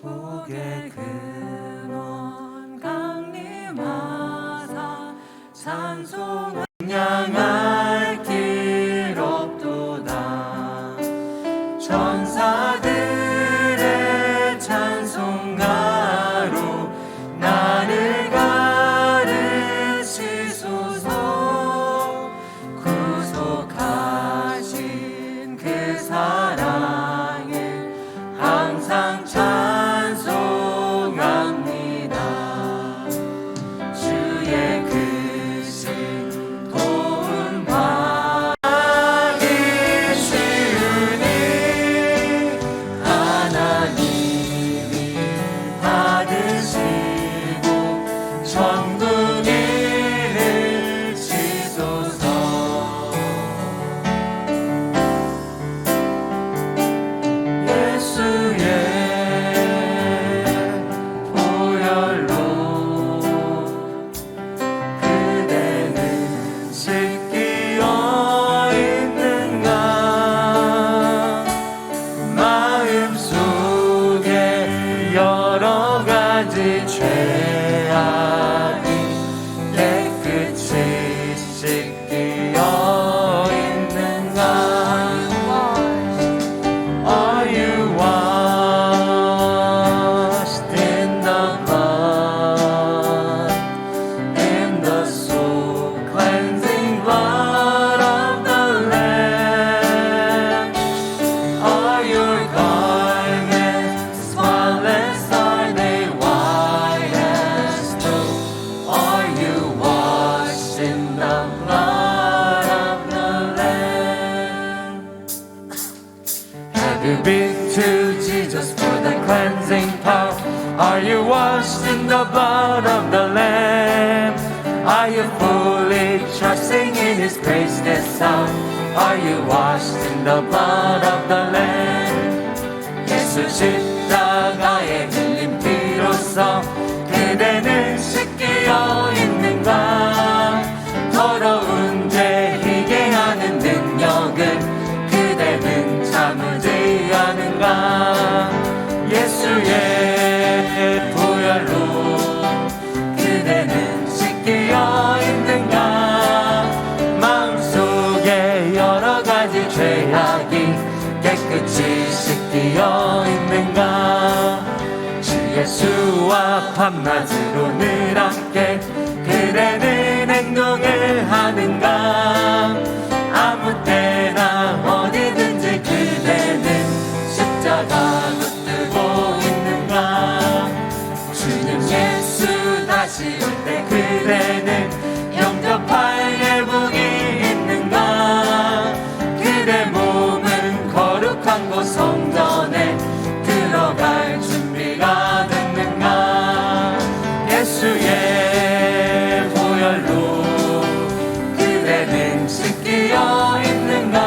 복의 근원 강림하사 찬송 향할 길 없도다. 천사들의 찬송가로 나를 가르치소서. 구속하신 그 사랑을 항상 찬송합니다. 주의 크신 도움 받기 쉬우니 하나님이 받으시고 천국에 이르시소서. 예수의 보혈로 그대는 씻기어 있는가. 마음속에 여러 가지 죄악이 깨끗이 씻기어 있는가. Are you washed in the blood, in the soul cleansing blood of the Lamb? Are your garments spotless? Are they white as snow? Are you washed in the blood of the Lamb? Have you been to Jesus for the cleansing power? Are you washed in the blood of the Lamb? Are you fully trusting in His grace this hour? Are you washed in the blood of the Lamb? 예수 십자가에 흘린 피로써 그대는 씻기어 있는가? 더러운 죄 희게 하는 능력을 그대는 참으지 않은가? 예수의 보혈로 그대는 씻기어 있는가? 마음속에 여러 가지 죄악이 깨끗이 씻기어 있는가? 주 예수와 밤낮으로 늘 함께 그대는 행동을 하는가? 아무 때나 어디든지 그대는 십자가 붙들고 있는가? 주님 예수 다시 올 때 그대는 영접할 예복이 있는가? 그대 몸은 거룩한 곳 성전에 들어갈 준비가 됐는가? 예수의 보혈로 그대는 씻기어 있는가?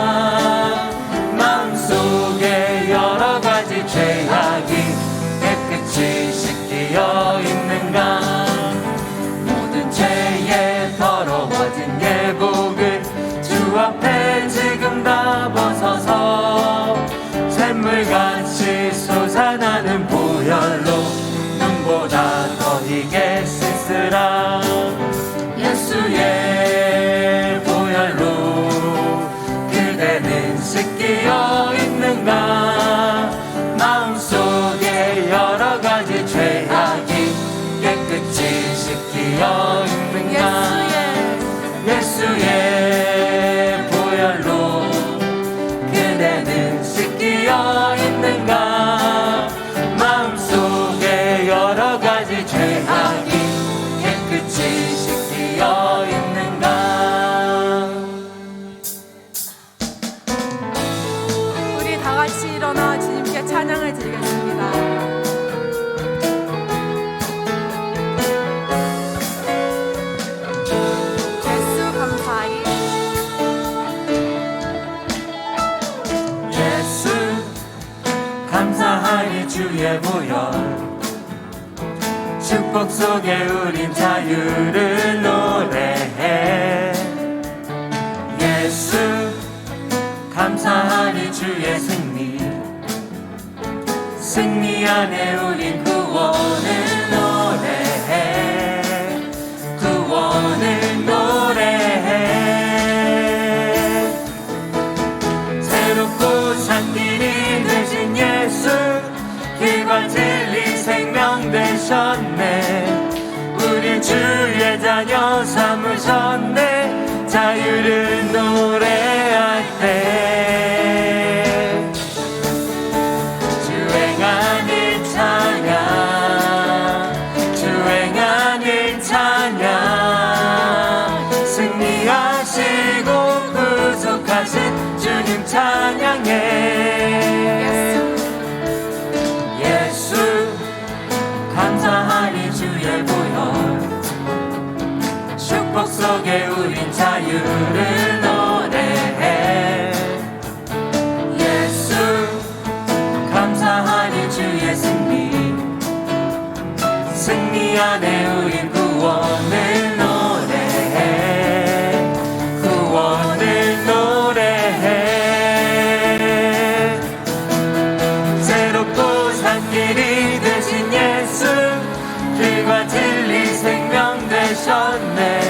마음속에 여러 가지 죄악이 깨끗이 씻기어 있는가? 모든 죄에 더러워진 예복을 주 앞에 지금 다 벗어서 샘물같이 솟아나는 보혈로 눈보다 더 희게 씻으라. 예수의 보혈로 그대는 씻기어 있는가? 마음속에 여러 가지 죄악이 깨끗이 씻기어 있는가? 예수의 보혈로 그대는 씻기어 있는가? 마음속에 여러 가지 죄악이 깨끗이 씻기어 있는가? 우리 다 같이 일어나 주님께 찬양을 드리겠습니다. 예수 감사하리. 예수 감사하리 주의 보혈 축복 속에 우린 자유를 노래해. 예수 감사하리 주의 승리 승리 안에 우린 구원을 노래해 구원을 노래해 새롭고 산 길이 되신 예수 길과 진리 생명 되셨네 우릴 주의 자녀 삼으셨네 자유를 노래할 때 주행하는 찬양 주행하는 찬양 승리하시고 구속하신 주님 찬양해 예수 감사하니 주의 보혈 축복 속에 우린 자유를 노래해 예수 감사하니 주의 승리 승리 안에 우린 구원을 노래해 구원을 노래해 새롭고 산 길이 되신 예수 길과 진리 생명 되셨네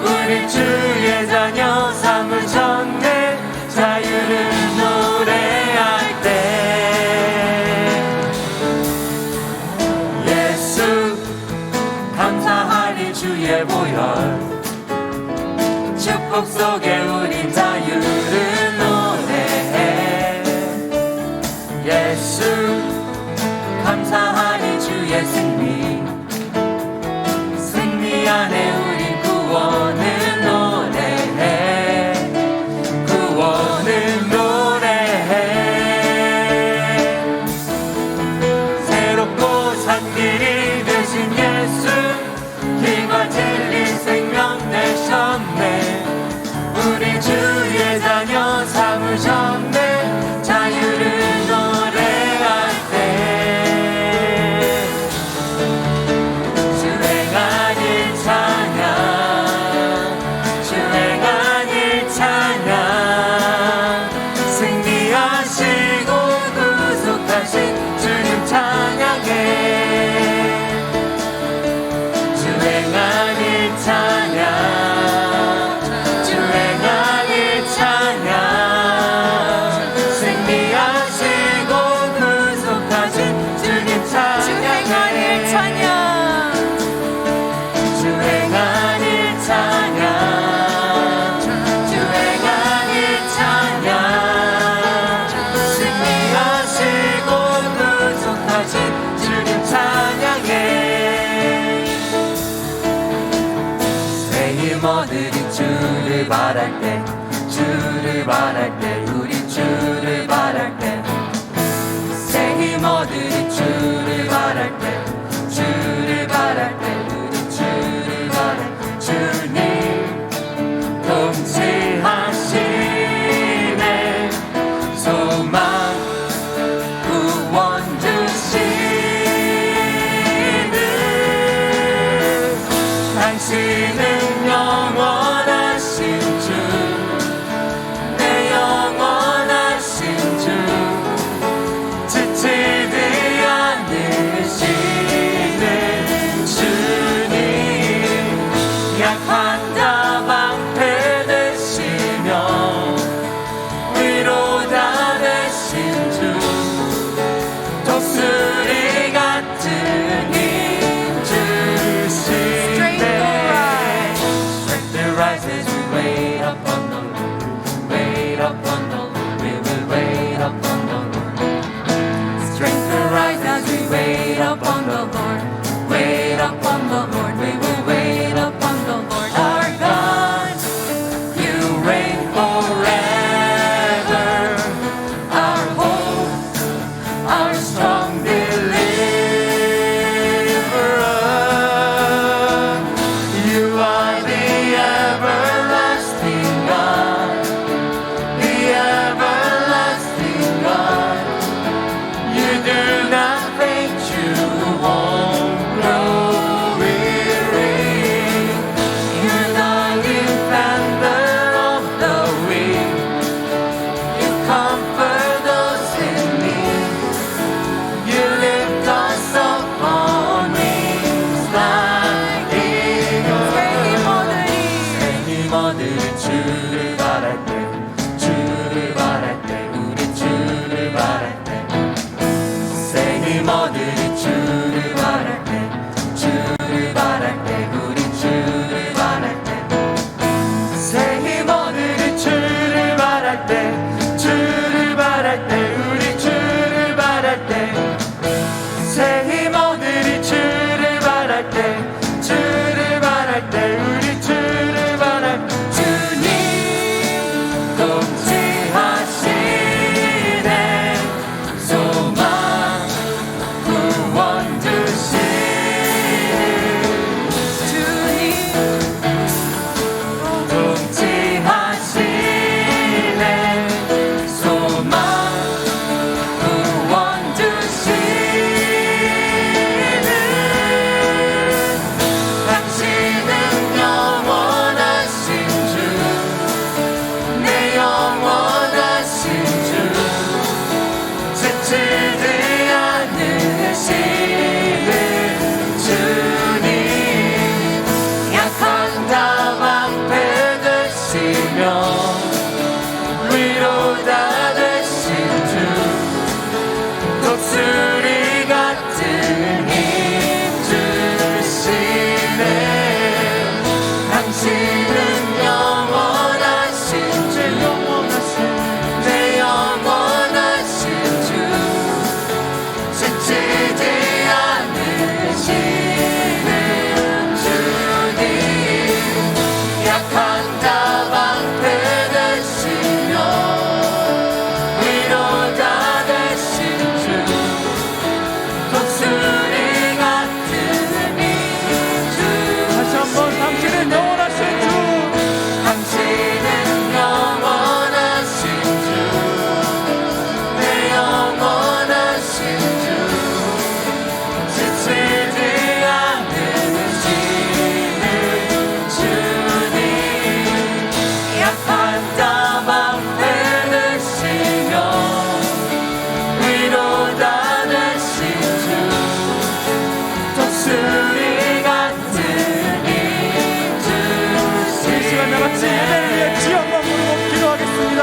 우리 주의 자녀 삼으셨네 자유를 노래할 때 예수 감사하니 주의 보혈 축복 속에 우린 자유를 노래해 예수 감사하니 주의 승리 승리 안에 우린 구원을 노래해 구원을 노래해 새롭고 산 길이 되신 예수 길과 진리 생명 되셨네 우리 주의 자녀 삼으셨네 자유를 노래할 때 주행하는 찬양 주행하는 찬양 승리하시고 구속하신 주님 찬양해 주행하는 찬양 주행하는 찬양 승리하시고 구속하신 주님 찬양해 주행하는 찬양 주행하는 찬양 승리하시고 구속하신 주님 찬양해 새 힘 얻으리 주를 바랄 때 주를 바랄 때 우리 주를 바랄 때 새 힘 얻으리 주를 바랄 때 주를 바랄 때 우리 주를 바랄 때 주님 통치하시네 소망 구원 주시는 당신은 영원하신 주 내 영원하신 주 지치듯 이모들이 주를 바랄 때 주를 바랄 때 우리 주를 바랄 때 새 이모들이 주를 바랄 때 주를 바랄 때 우리 주를 바랄 때 새 이모들이 주를 바랄 때 주를 바랄 때 우리 주를 바랄 때 주님 통치하시네 소망 구원 주시네 주님 통치하시네 소망 구원 주시네 당신은 영원하신 주 내 영원하신 주 지치지 않으시는 주님 약한 자 방패 되시며 위로가 되신 주 독수리 같은 힘 주시네 당신은 영원하신 주 내 영원하신 주 지치지 않으시는 주님 약한 자 방패 되시며 위로가 되신 주 독수리 같은 힘 주 다시 한번 당신은 영원하신 주 당신은 영원하신 주 내 영원하신 주 지치지 않으시는 주님 약한 자 방패 되시며 위로가 되신 주 독수리 같은 힘 주시네 이 시간 다같이 예배를 위해 주여 한번 부르고 기도하겠습니다.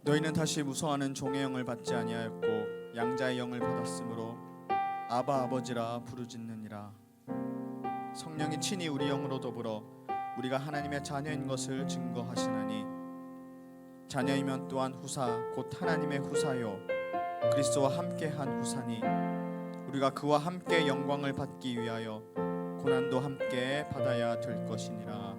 너희는 다시 무서워하는 종의 영을 받지 아니하였고 양자의 영을 받았으므로 아바 아버지라 부르짖느니라. 성령이 친히 우리 영으로 더불어 우리가 하나님의 자녀인 것을 증거하시나니 자녀이면 또한 후사 곧 하나님의 후사요 그리스도와 함께한 후사니 우리가 그와 함께 영광을 받기 위하여 고난도 함께 받아야 될 것이니라.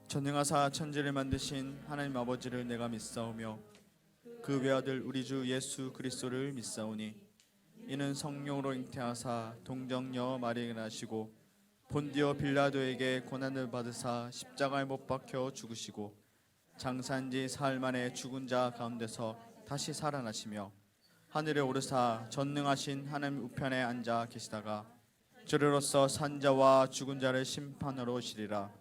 전능하사 천지를 만드신 하나님 아버지를 내가 믿사오며 그 외아들 우리 주 예수 그리스도를 믿사오니 이는 성령으로 잉태하사 동정녀 마리아에게 나시고 본디오 빌라도에게 고난을 받으사 십자가에 못 박혀 죽으시고 장사한지 사흘 만에 죽은 자 가운데서 다시 살아나시며 하늘에 오르사 전능하신 하나님 우편에 앉아 계시다가 주로서 산자와 죽은 자를 심판하러 오시리라.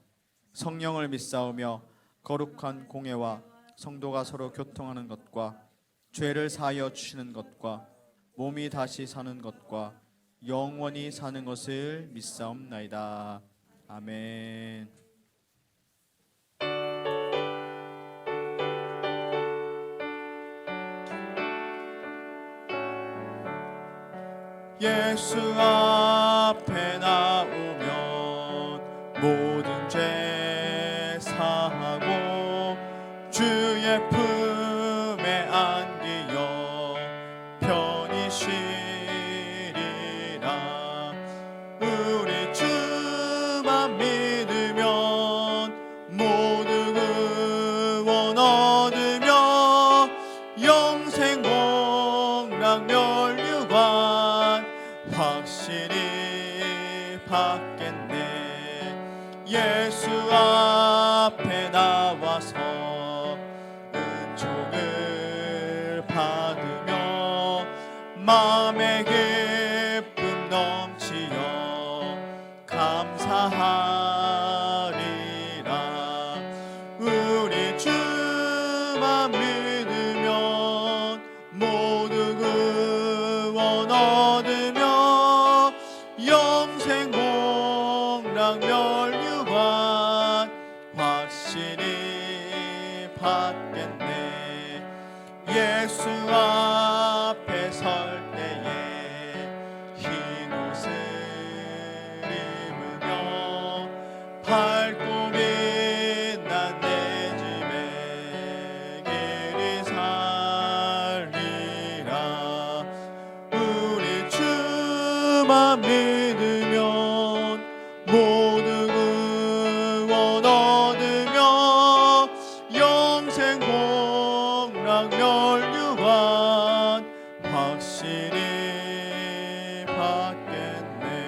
성령을 믿사오며 거룩한 공회와 성도가 서로 교통하는 것과 죄를 사하여 주시는 것과 몸이 다시 사는 것과 영원히 사는 것을 믿사옵나이다. 아멘. 예수 앞에 나오면 모든 죄 사하고 주의 품에 안기어 편히 쉬리라. 우리 주만 믿으면 모두 구원 얻으며 영생 복락 멸류관 확실히 받겠네. 예수 앞에 나와서 은총을 받으며 마음의 기쁨 넘치어 감사하리라. 우리 주만 믿으면 모두 구원 얻으며 영생 복락 멸류관 확실히 받겠네. 예수 앞에 설 때에 흰 옷을 입으며 밝고 빛난 내 집에 길이 살리라. 우리 주만 믿으면 모두 구원 얻으며 영생 복락 멸류관 확실히 받겠네.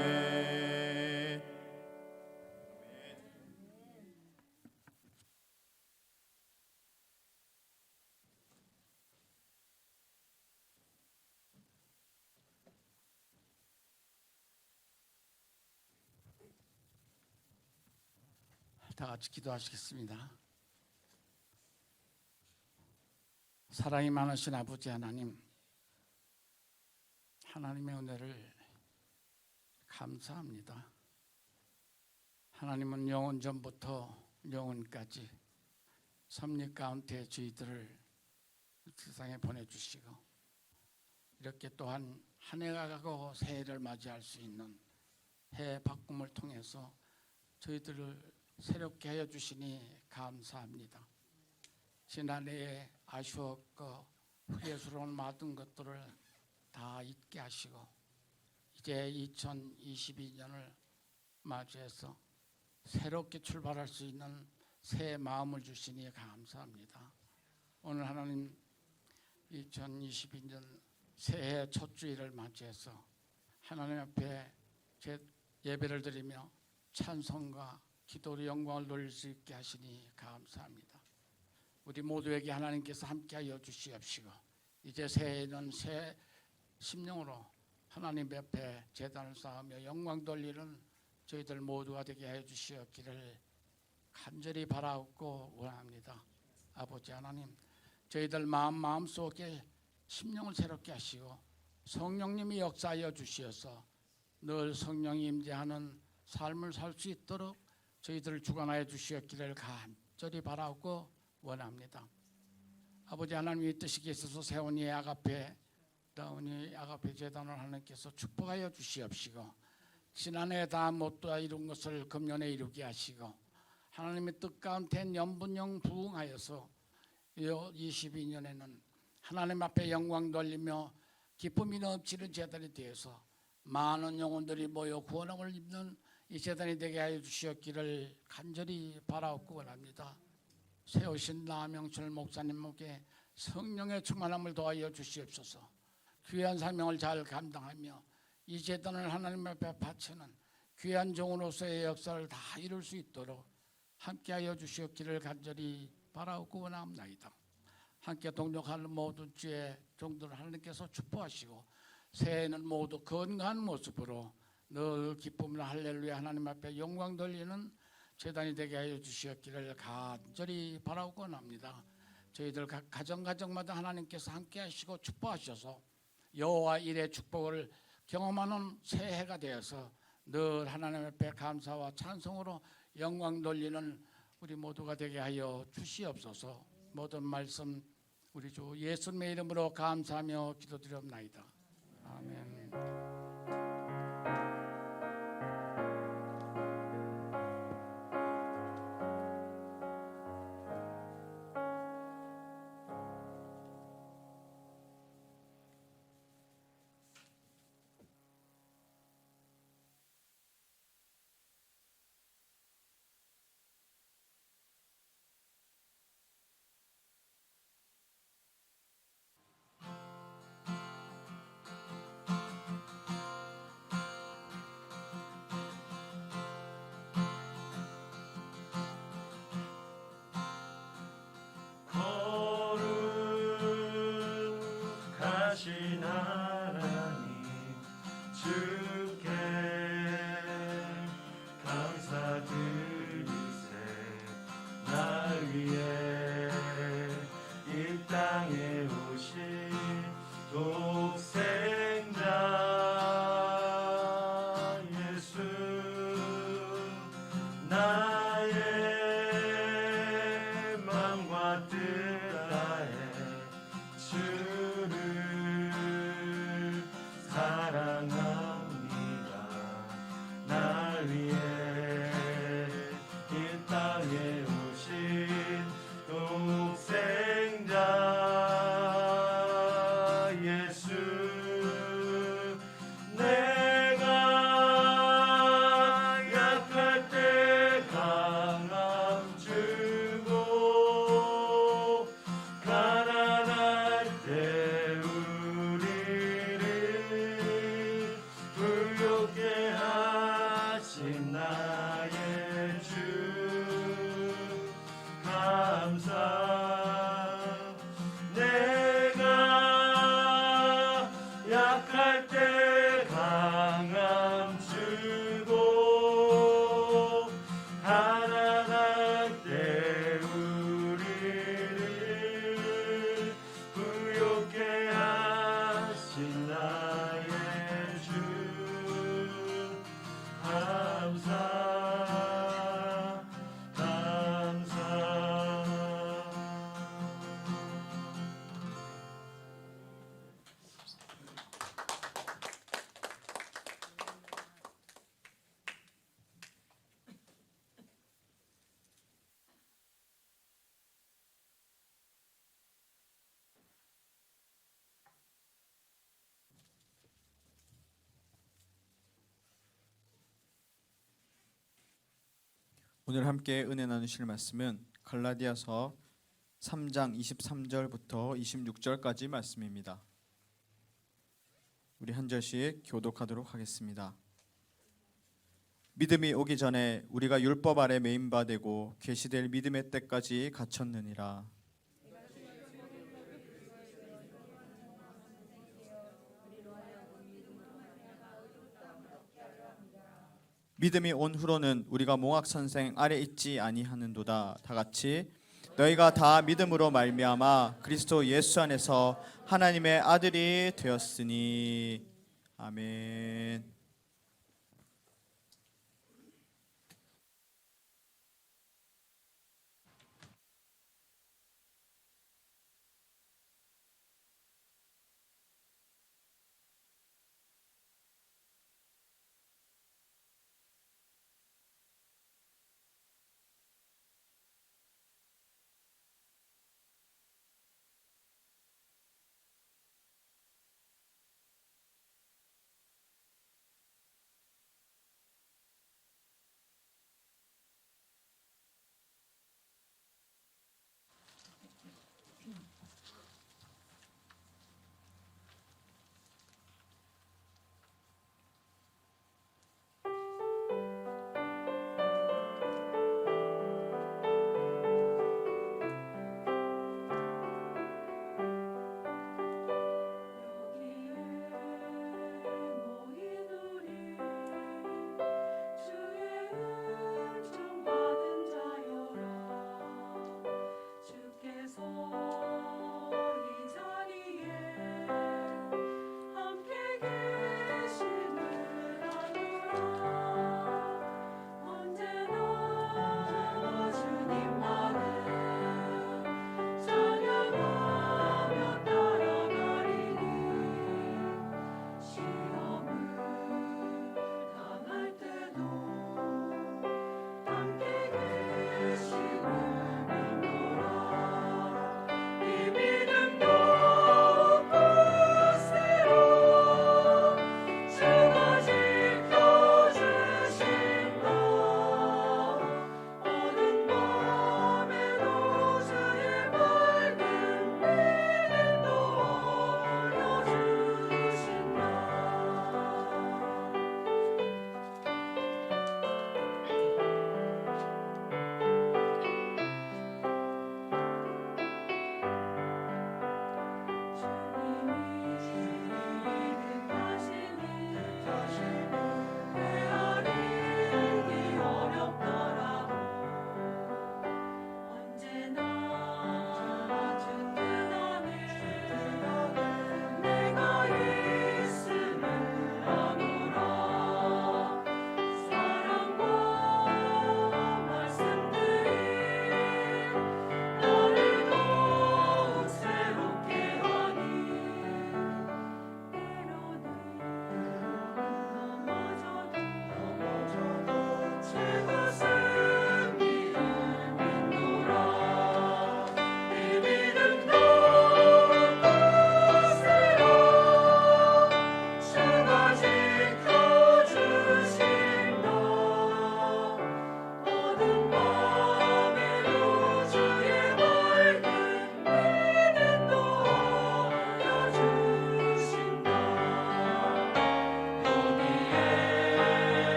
다 같이 기도하시겠습니다. 사랑이 많으신 아버지 하나님, 하나님의 은혜를 감사합니다. 하나님은 영원 전부터 영원까지 섭리 가운데 저희들을 세상에 보내주시고 이렇게 또한 한 해가 가고 새해를 맞이할 수 있는 해 바꿈을 통해서 저희들을 새롭게 하여 주시니 감사합니다. 지난해에 아쉬웠고 후회스러운 모든 것들을 다 잊게 하시고 이제 2022년을 맞이해서 새롭게 출발할 수 있는 새 마음을 주시니 감사합니다. 오늘 하나님 2022년 새해 첫 주일을 맞이해서 하나님 앞에 제 예배를 드리며 찬송과 기도로 영광을 돌릴 수 있게 하시니 감사합니다. 우리 모두에게 하나님께서 함께하여 주시옵시고 이제 새해에는 새 심령으로 하나님 옆에 제단을 쌓으며 영광 돌리는 저희들 모두가 되게 하여 주시옵기를 간절히 바라옵고 원합니다. 아버지 하나님, 저희들 마음속에 심령을 새롭게 하시고 성령님이 역사하여 주시어서 늘 성령이 임재하는 삶을 살 수 있도록 저희들을 주관하여 주시옵기를 간절히 바라옵고 원합니다. 아버지 하나님의 뜻이 있어서 세운이 아가페 다운이 아가페 재단을 하나님께서 축복하여 주시옵시고 지난해 다 못다 이룬 것을 금년에 이루게 하시고 하나님의 뜻 가운데 연분영 부응하여서 22년에는 하나님 앞에 영광 돌리며 기쁨이 넘치는 재단이 되어서 많은 영혼들이 모여 구원함을 입는 이 재단이 되게 하여 주시옵기를 간절히 바라옵고 원합니다. 세우신 나명철 목사님에게 성령의 충만함을 도하여 주시옵소서. 귀한 사명을 잘 감당하며 이 재단을 하나님 앞에 바치는 귀한 종으로서의 역사를 다 이룰 수 있도록 함께하여 주시옵기를 간절히 바라옵고 원합니다. 함께 동력하는 모든 주의 종들을 하나님께서 축복하시고 새해에는 모두 건강한 모습으로 늘 기쁨을 할렐루야 하나님 앞에 영광 돌리는 재단이 되게 하여 주시옵기를 간절히 바라옵고 원합니다. 저희들 각 가정마다 하나님께서 함께 하시고 축복하셔서 여호와 일의 축복을 경험하는 새해가 되어서 늘 하나님 앞에 감사와 찬송으로 영광 돌리는 우리 모두가 되게 하여 주시옵소서. 모든 말씀 우리 주 예수님의 이름으로 감사하며 기도드리옵나이다. 아멘. 거룩하신 하나님 주께 감사드리세. 날 위해 이 땅에 오신 독생자 예수, 나의 맘과 뜻 다해 주를 사랑합니다. 날 위해 이 땅에 오신 독생자 예수, 내가 약할 때 강함 주고 가난할 때 우리를 부욕해 하신 나의 주 감사. 내가 약할 때 강함 주고 가난할 때 우리를 부욕해 하신 나의 주 감사 감사. 오늘 함께 은혜 나누실 말씀은 갈라디아서 3장 23절부터 26절까지 말씀입니다. 우리 한 절씩 교독하도록 하겠습니다. 믿음이 오기 전에 우리가 율법 아래 매인 바 되고 계시될 믿음의 때까지 갇혔느니라. 믿음이 온 후로는 우리가 몽학 선생 아래 있지 아니하는도다. 다 같이 너희가 다 믿음으로 말미암아 그리스도 예수 안에서 하나님의 아들이 되었으니. 아멘.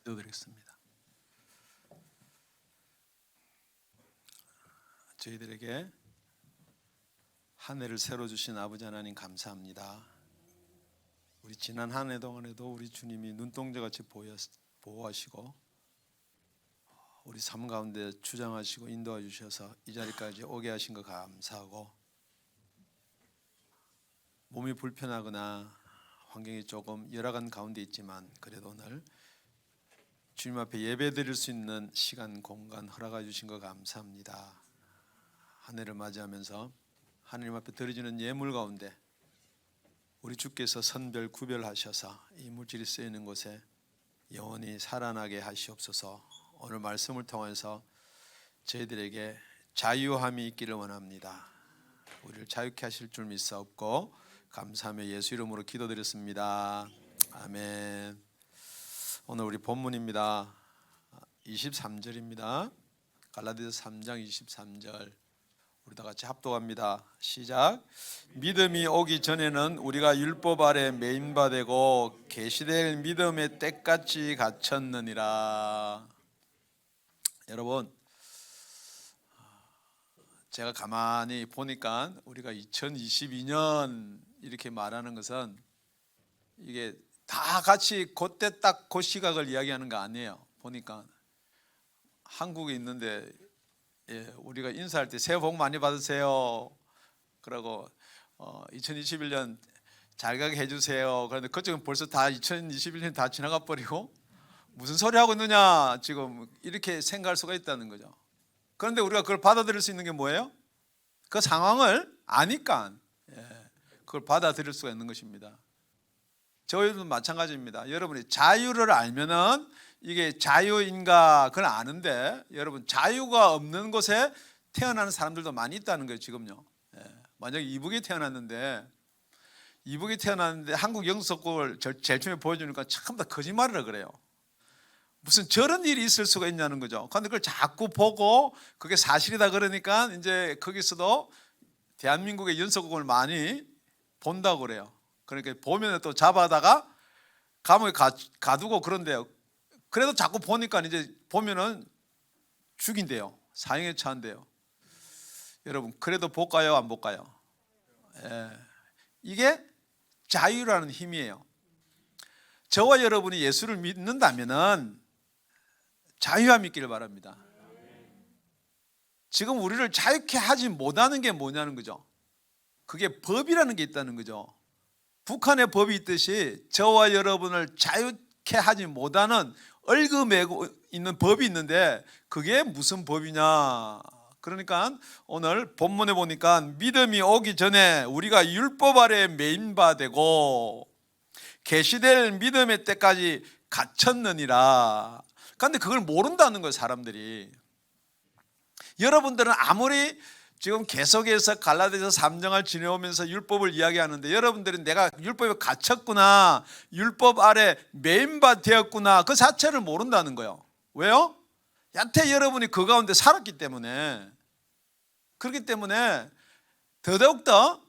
기도드리겠습니다. 저희들에게 한 해를 새로 주신 아버지 하나님 감사합니다. 우리 지난 한 해 동안에도 우리 주님이 눈동자같이 보호하시고 우리 삶 가운데 주장하시고 인도해 주셔서 이 자리까지 오게 하신 거 감사하고, 몸이 불편하거나 환경이 조금 열악한 가운데 있지만 그래도 오늘 주님 앞에 예배 드릴 수 있는 시간 공간 허락해 주신 거 감사합니다. 한 해를 맞이하면서 하나님 앞에 드려지는 예물 가운데 우리 주께서 선별 구별하셔서 이 물질이 쓰이는 곳에 영원히 살아나게 하시옵소서. 오늘 말씀을 통해서 저희들에게 자유함이 있기를 원합니다. 우리를 자유케 하실 줄 믿사옵고 감사하며 예수 이름으로 기도드렸습니다. 아멘. 오늘 우리 본문입니다. 23절입니다. 갈라디아서 3장 23절. 우리 다 같이 합독합니다. 시작. 믿음이 오기 전에는 우리가 율법 아래 매인바 되고 계시될 믿음의 때까지 갇혔느니라. 여러분, 제가 가만히 보니까 우리가 2022년 이렇게 말하는 것은 이게 다 같이 그때 딱 그 시각을 이야기하는 거 아니에요. 보니까 한국에 있는데 우리가 인사할 때 새해 복 많이 받으세요. 그러고 2021년 잘 가게 해주세요. 그런데 그쪽은 벌써 다 2021년 다 지나가 버리고 무슨 소리 하고 있느냐 지금 이렇게 생각할 수가 있다는 거죠. 그런데 우리가 그걸 받아들일 수 있는 게 뭐예요? 그 상황을 아니까 그걸 받아들일 수가 있는 것입니다. 저희도 마찬가지입니다. 여러분이 자유를 알면은 이게 자유인가 그걸 아는데, 여러분 자유가 없는 곳에 태어나는 사람들도 많이 있다는 거예요. 지금요. 만약에 이북에 태어났는데 한국 영수국을 제일 처음에 보여주니까 참 다 거짓말이라 그래요. 무슨 저런 일이 있을 수가 있냐는 거죠. 그런데 그걸 자꾸 보고 그게 사실이다 그러니까 이제 거기서도 대한민국의 연서국을 많이 본다고 그래요. 그러니까 보면 또 잡아다가 감옥에 가두고 그런데요. 그래도 자꾸 보니까 이제 보면은 죽인대요. 사형에 처한대요. 여러분, 그래도 볼까요? 안 볼까요? 이게 자유라는 힘이에요. 저와 여러분이 예수를 믿는다면은 자유함이 있기를 바랍니다. 지금 우리를 자유케 하지 못하는 게 뭐냐는 거죠. 그게 법이라는 게 있다는 거죠. 북한의 법이 있듯이 저와 여러분을 자유케 하지 못하는 얽어매고 있는 법이 있는데 그게 무슨 법이냐. 그러니까 오늘 본문에 보니까 믿음이 오기 전에 우리가 율법 아래 매인바 되고 계시될 믿음의 때까지 갇혔느니라. 그런데 그걸 모른다는 거예요, 사람들이. 여러분들은 아무리 지금 계속해서 갈라디아서 3장을 지내오면서 율법을 이야기하는데 여러분들은 내가 율법에 갇혔구나, 율법 아래 매인바 되었구나 그 자체를 모른다는 거예요. 왜요? 여태 여러분이 그 가운데 살았기 때문에. 그렇기 때문에 더더욱더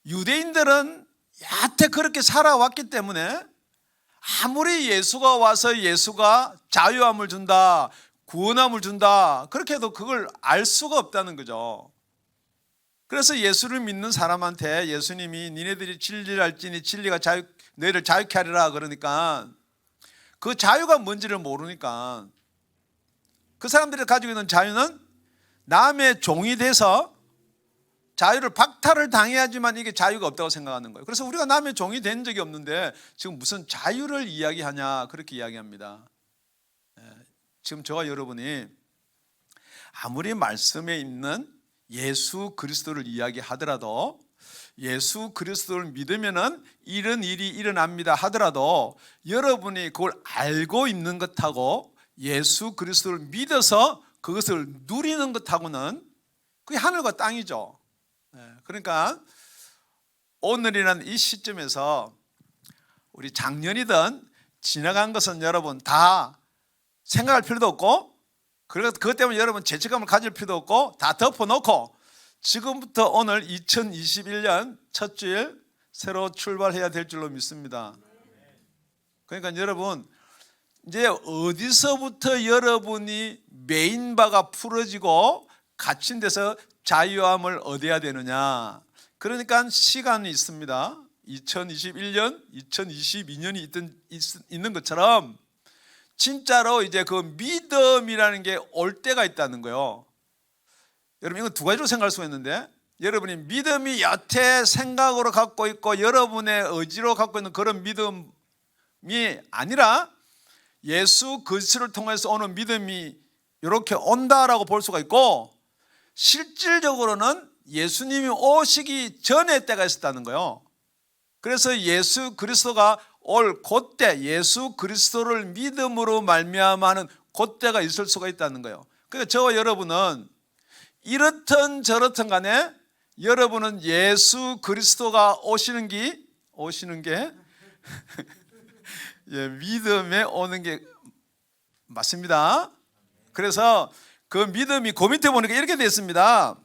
유대인들은 여태 그렇게 살아왔기 때문에 아무리 예수가 와서 예수가 자유함을 준다, 구원함을 준다 그렇게 해도 그걸 알 수가 없다는 거죠. 그래서 예수를 믿는 사람한테 예수님이 니네들이 진리를 알지니 진리가 너희를 자유케 하리라 그러니까 그 자유가 뭔지를 모르니까 그 사람들이 가지고 있는 자유는 남의 종이 돼서 자유를 박탈을 당해야지만 이게 자유가 없다고 생각하는 거예요. 그래서 우리가 남의 종이 된 적이 없는데 지금 무슨 자유를 이야기하냐 그렇게 이야기합니다. 지금 저와 여러분이 아무리 말씀에 있는 예수 그리스도를 이야기하더라도 예수 그리스도를 믿으면은 이런 일이 일어납니다 하더라도 여러분이 그걸 알고 있는 것하고 예수 그리스도를 믿어서 그것을 누리는 것하고는 그게 하늘과 땅이죠. 그러니까 오늘이라는 이 시점에서 우리 작년이든 지나간 것은 여러분 다 생각할 필요도 없고 그것 때문에 여러분 죄책감을 가질 필요도 없고 다 덮어놓고 지금부터 오늘 2021년 첫 주일 새로 출발해야 될 줄로 믿습니다. 그러니까 여러분 이제 어디서부터 여러분이 메인 바가 풀어지고 갇힌 데서 자유함을 얻어야 되느냐. 그러니까 시간이 있습니다. 2021년, 2022년이 있는 것처럼 진짜로 이제 그 믿음이라는 게 올 때가 있다는 거예요. 여러분 이건 두 가지로 생각할 수가 있는데, 여러분이 믿음이 여태 생각으로 갖고 있고 여러분의 의지로 갖고 있는 그런 믿음이 아니라 예수 그리스도를 통해서 오는 믿음이 이렇게 온다라고 볼 수가 있고, 실질적으로는 예수님이 오시기 전에 때가 있었다는 거예요. 그래서 예수 그리스도가 올 그때, 예수 그리스도를 믿음으로 말미암아하는 그때가 있을 수가 있다는 거예요. 그러니까 저와 여러분은 이렇든 저렇든 간에 여러분은 예수 그리스도가 오시는 게 예, 믿음에 오는 게 맞습니다. 그래서 그 믿음이 그 밑에 보니까 이렇게 되어 있습니다.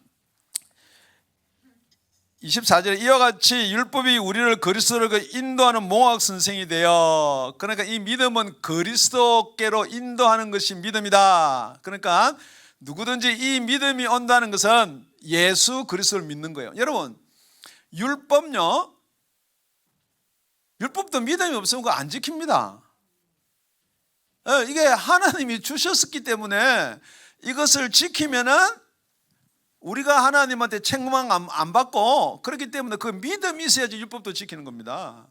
24절에 이와 같이 율법이 우리를 그리스도를 인도하는 몽학 선생이 되어, 그러니까 이 믿음은 그리스도께로 인도하는 것이 믿음이다. 그러니까 누구든지 이 믿음이 온다는 것은 예수 그리스도를 믿는 거예요. 여러분 율법도 믿음이 없으면 그거 안 지킵니다. 이게 하나님이 주셨기 때문에 이것을 지키면은 우리가 하나님한테 책망 안 받고, 그렇기 때문에 그 믿음이 있어야지 율법도 지키는 겁니다.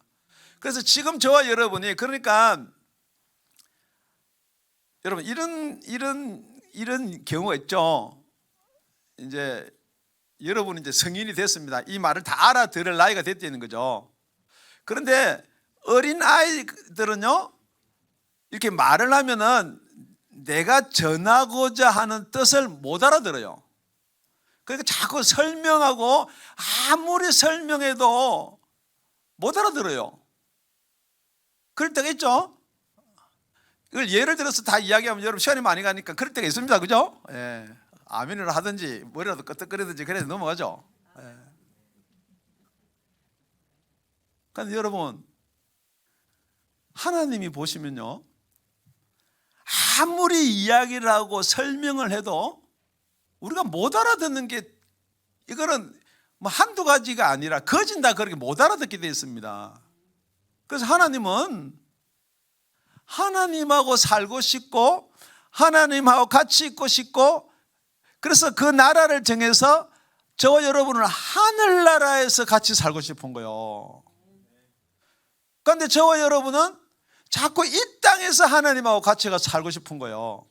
그래서 지금 저와 여러분이, 그러니까 여러분 이런 경우가 있죠. 이제 여러분이 이제 성인이 됐습니다. 이 말을 다 알아들을 나이가 됐다는 거죠. 그런데 어린 아이들은요, 이렇게 말을 하면은 내가 전하고자 하는 뜻을 못 알아들어요. 그러니까 자꾸 설명하고 아무리 설명해도 못 알아들어요. 그럴 때가 있죠. 이걸 예를 들어서 다 이야기하면 여러분 시간이 많이 가니까 그럴 때가 있습니다. 그죠? 예. 아멘을 하든지 머리라도 끄덕거리든지 그래서 넘어가죠. 예. 그런데 여러분 하나님이 보시면요, 아무리 이야기를 하고 설명을 해도 우리가 못 알아듣는 게, 이거는 뭐 한두 가지가 아니라 거진 다 그렇게 못 알아듣게 되어 있습니다. 그래서 하나님은 하나님하고 살고 싶고 하나님하고 같이 있고 싶고, 그래서 그 나라를 정해서 저와 여러분을 하늘나라에서 같이 살고 싶은 거예요. 그런데 저와 여러분은 자꾸 이 땅에서 하나님하고 같이 가서 살고 싶은 거예요.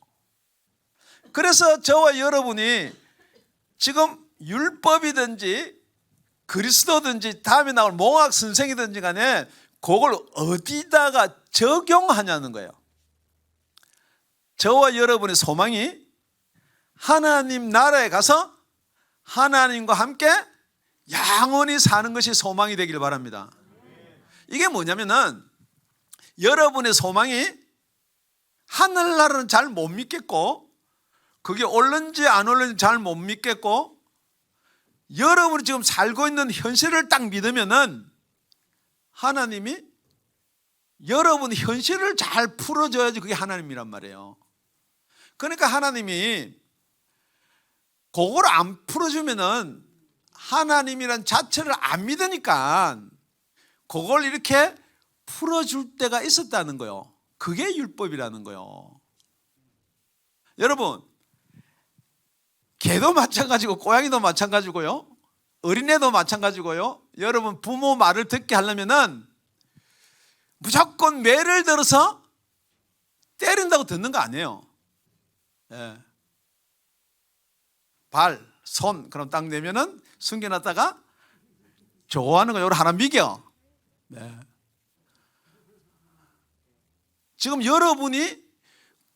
그래서 저와 여러분이 지금 율법이든지 그리스도든지 다음에 나올 몽학 선생이든지 간에 그걸 어디다가 적용하냐는 거예요. 저와 여러분의 소망이 하나님 나라에 가서 하나님과 함께 영원히 사는 것이 소망이 되길 바랍니다. 이게 뭐냐면은 여러분의 소망이 하늘나라는 잘 못 믿겠고, 그게 옳는지 안 옳는지 잘 못 믿겠고, 여러분이 지금 살고 있는 현실을 딱 믿으면은 하나님이 여러분 현실을 잘 풀어줘야지 그게 하나님이란 말이에요. 그러니까 하나님이 그걸 안 풀어주면은 하나님이란 자체를 안 믿으니까 그걸 이렇게 풀어줄 때가 있었다는 거예요. 그게 율법이라는 거예요. 여러분 개도 마찬가지고 고양이도 마찬가지고요, 어린애도 마찬가지고요. 여러분 부모 말을 듣게 하려면은 무조건 매를 들어서 때린다고 듣는 거 아니에요. 예. 발, 손 그럼 딱 내면은 숨겨놨다가 좋아하는 거 요걸 하나 미겨. 네. 지금 여러분이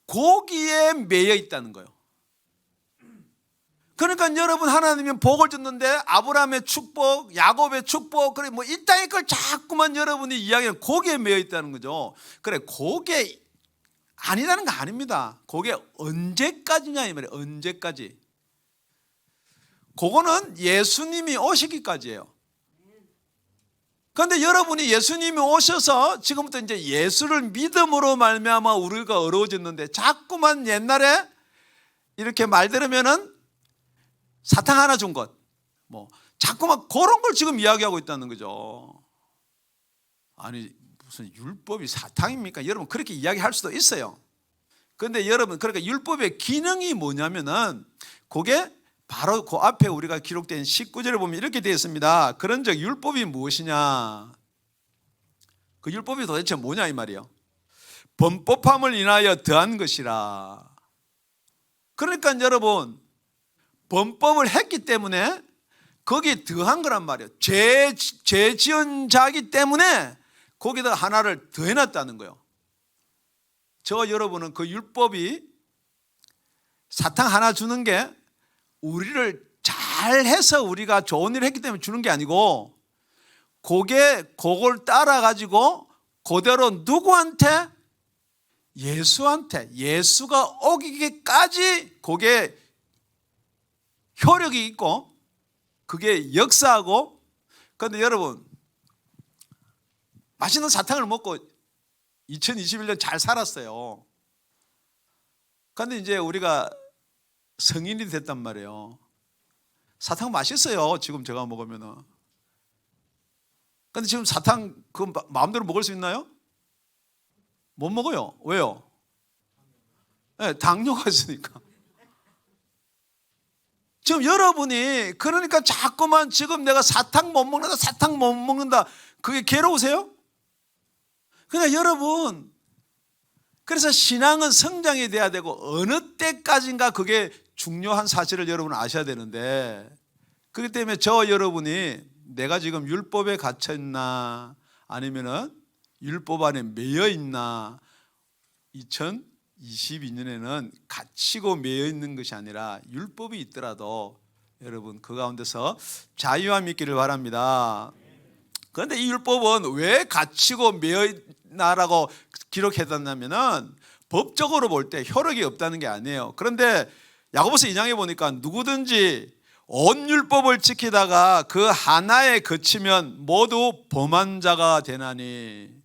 거기에 매여 있다는 거예요. 그러니까 여러분 하나님이 복을 줬는데 아브라함의 축복, 야곱의 축복, 그래 뭐 이 땅의 걸 자꾸만 여러분이 이야기하는 거기에 매여 있다는 거죠. 그래 그게 아니라는 거 아닙니다. 그게 언제까지냐 이 말이에요. 언제까지? 그거는 예수님이 오시기까지예요. 그런데 여러분이 예수님이 오셔서 지금부터 이제 예수를 믿음으로 말미암아 우리가 어려워졌는데 자꾸만 옛날에 이렇게 말 들으면은 사탕 하나 준 것, 뭐 자꾸만 그런 걸 지금 이야기하고 있다는 거죠. 아니 무슨 율법이 사탕입니까? 여러분 그렇게 이야기할 수도 있어요. 그런데 여러분 그러니까 율법의 기능이 뭐냐면은 그게 바로 그 앞에 우리가 기록된 19절에 보면 이렇게 되어 있습니다. 그런즉 율법이 무엇이냐? 그 율법이 도대체 뭐냐 이 말이에요. 범법함을 인하여 더한 것이라. 그러니까 여러분 범법을 했기 때문에 거기에 더한 거란 말이에요. 죄 지은 자이기 때문에 거기다 하나를 더 해놨다는 거예요. 저 여러분은 그 율법이 사탕 하나 주는 게 우리를 잘해서 우리가 좋은 일을 했기 때문에 주는 게 아니고 그걸 따라 가지고 그대로 누구한테? 예수한테, 예수가 오기까지 그게 효력이 있고 그게 역사하고. 그런데 여러분 맛있는 사탕을 먹고 2021년 잘 살았어요. 그런데 이제 우리가 성인이 됐단 말이에요. 사탕 맛있어요. 지금 제가 먹으면은. 근데 지금 사탕 그 마음대로 먹을 수 있나요? 못 먹어요. 왜요? 네, 당뇨가 있으니까. 지금 여러분이 그러니까 자꾸만 지금 내가 사탕 못 먹는다, 사탕 못 먹는다. 그게 괴로우세요? 그러니까 여러분, 그래서 신앙은 성장이 돼야 되고 어느 때까지인가 그게 중요한 사실을 여러분 아셔야 되는데, 그렇기 때문에 저 여러분이 내가 지금 율법에 갇혀 있나 아니면은 율법 안에 매여 있나, 2022년에는 갇히고 매여 있는 것이 아니라 율법이 있더라도 여러분 그 가운데서 자유함이 있기를 바랍니다. 그런데 이 율법은 왜 갇히고 매여 있나라고 기록해뒀냐면은 법적으로 볼 때 효력이 없다는 게 아니에요. 그런데 야고보서 2장에 보니까 누구든지 온 율법을 지키다가 그 하나에 그치면 모두 범한 자가 되나니.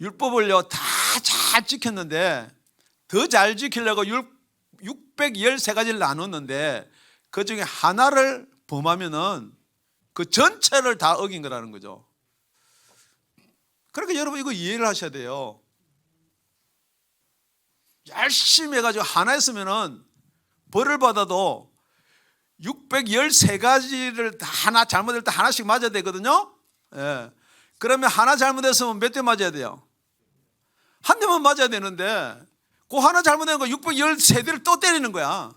율법을요 다 잘 지켰는데 더 잘 지키려고 613가지를 나눴는데 그 중에 하나를 범하면은 그 전체를 다 어긴 거라는 거죠. 그러니까 여러분 이거 이해를 하셔야 돼요. 열심히 해가지고 하나 했으면은 벌을 받아도 613가지를 다 하나 잘못할 때 하나씩 맞아야 되거든요. 예. 그러면 하나 잘못했으면 몇 대 맞아야 돼요? 한 대만 맞아야 되는데 그 하나 잘못된 거 613대를 또 때리는 거야.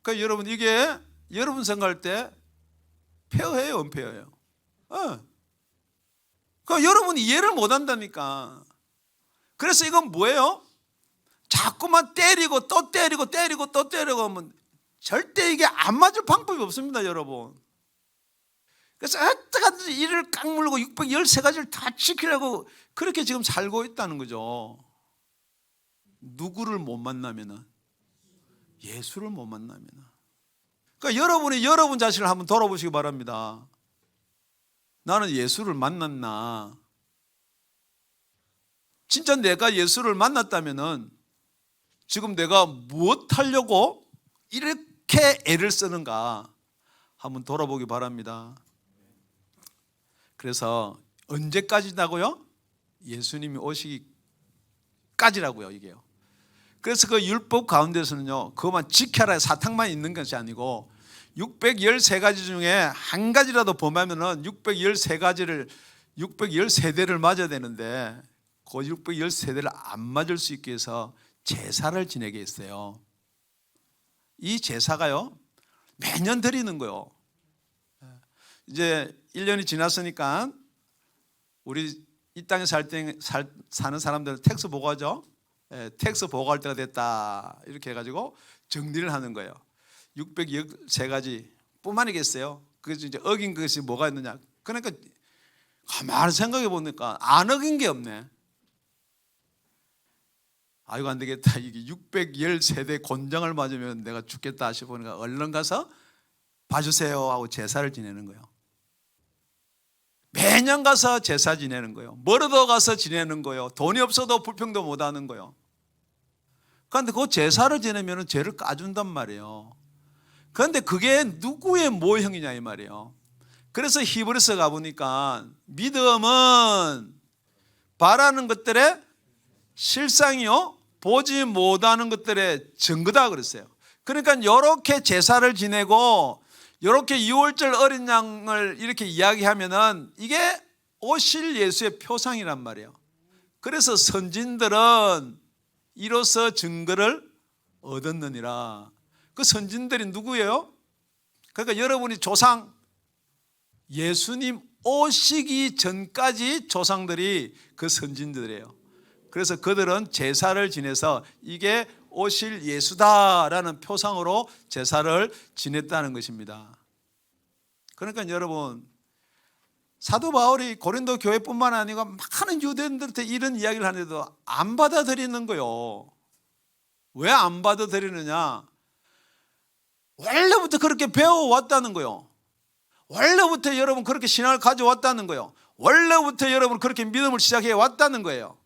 그러니까 여러분 이게 여러분 생각할 때 페어해요, 은페어해요? 그러니까 여러분이 이해를 못 한다니까. 그래서 이건 뭐예요? 자꾸만 때리고 또 때리고 때리고 또 때리고 하면 절대 이게 안 맞을 방법이 없습니다, 여러분. 그래서 어떡하든지 이를 깡물고 613가지를 다 지키려고 그렇게 지금 살고 있다는 거죠. 누구를 못 만나면은? 예수를 못 만나면은. 그러니까 여러분이 여러분 자신을 한번 돌아보시기 바랍니다. 나는 예수를 만났나? 진짜 내가 예수를 만났다면은 지금 내가 무엇 하려고 이렇게 애를 쓰는가 한번 돌아보기 바랍니다. 그래서 언제까지다고요? 예수님이 오시기까지라고요, 이게요. 그래서 그 율법 가운데서는요, 그것만 지켜라 사탕만 있는 것이 아니고 613가지 중에 한 가지라도 범하면은 613대를 맞아야 되는데 그 613대를 안 맞을 수 있기 위해서 제사를 지내게 했어요. 이 제사가요 매년 드리는 거요. 이제 1년이 지났으니까 우리 이 땅에 사는 사람들은 텍스 보고하죠. 텍스 보고할 때가 됐다 이렇게 해가지고 정리를 하는 거예요. 613가지 뿐만이겠어요. 그래서 이제 어긴 것이 뭐가 있느냐. 그러니까 가만히 생각해 보니까 안 어긴 게 없네. 아이고 안 되겠다. 이게 613대 곤장을 맞으면 내가 죽겠다 싶으니까 얼른 가서 봐주세요 하고 제사를 지내는 거예요. 매년 가서 제사 지내는 거예요. 멀어도 가서 지내는 거예요. 돈이 없어도 불평도 못하는 거예요. 그런데 그 제사를 지내면 죄를 까준단 말이에요. 그런데 그게 누구의 모형이냐 이 말이에요. 그래서 히브리서 가보니까 믿음은 바라는 것들의 실상이요 보지 못하는 것들의 증거다 그랬어요. 그러니까 이렇게 제사를 지내고 이렇게 유월절 어린 양을 이렇게 이야기하면은 이게 오실 예수의 표상이란 말이에요. 그래서 선진들은 이로써 증거를 얻었느니라. 그 선진들이 누구예요? 그러니까 여러분이 조상 예수님 오시기 전까지 조상들이 그 선진들이에요. 그래서 그들은 제사를 지내서 이게 오실 예수다라는 표상으로 제사를 지냈다는 것입니다. 그러니까 여러분 사도 바울이 고린도 교회뿐만 아니고 많은 유대인들한테 이런 이야기를 하는데도 안 받아들이는 거예요. 왜 안 받아들이느냐? 원래부터 그렇게 배워왔다는 거예요. 원래부터 여러분 그렇게 신앙을 가져왔다는 거예요. 원래부터 여러분 그렇게 믿음을 시작해 왔다는 거예요.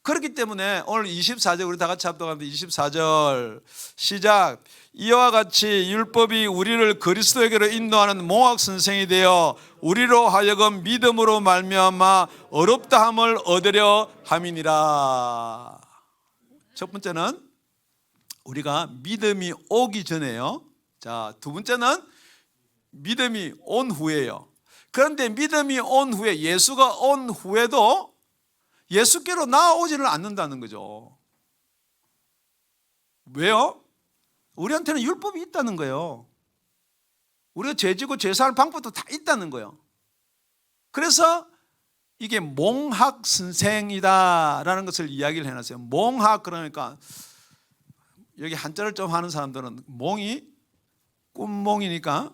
그렇기 때문에 오늘 24절 우리 다 같이 합독합니다. 24절 시작. 이와 같이 율법이 우리를 그리스도에게로 인도하는 몽학 선생이 되어 우리로 하여금 믿음으로 말미암아 어렵다함을 얻으려 함이니라. 첫 번째는 우리가 믿음이 오기 전에요. 자, 두 번째는 믿음이 온 후에요. 그런데 믿음이 온 후에 예수가 온 후에도 예수께로 나아오지를 않는다는 거죠. 왜요? 우리한테는 율법이 있다는 거예요. 우리가 죄지고 죄사할 방법도 다 있다는 거예요. 그래서 이게 몽학 선생이다라는 것을 이야기를 해놨어요. 몽학 그러니까 여기 한자를 좀 하는 사람들은 몽이 꿈몽이니까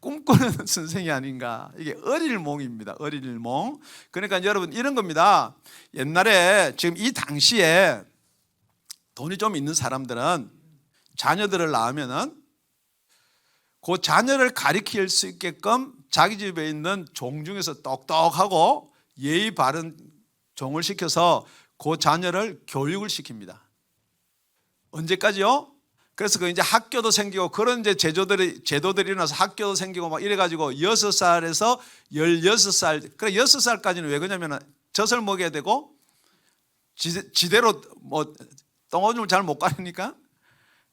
꿈꾸는 선생이 아닌가. 이게 어릴몽입니다. 어릴몽. 그러니까 여러분 이런 겁니다. 옛날에 지금 이 당시에 돈이 좀 있는 사람들은 자녀들을 낳으면은 그 자녀를 가리킬 수 있게끔 자기 집에 있는 종 중에서 똑똑하고 예의 바른 종을 시켜서 그 자녀를 교육을 시킵니다. 언제까지요? 그래서 그 이제 학교도 생기고 그런 이제 제도들이 일어나서 학교도 생기고 막 이래가지고 6살에서 16살, 그래 6살까지는 왜 그러냐면 젖을 먹여야 되고 지대로 뭐 똥오줌을 잘 못 가리니까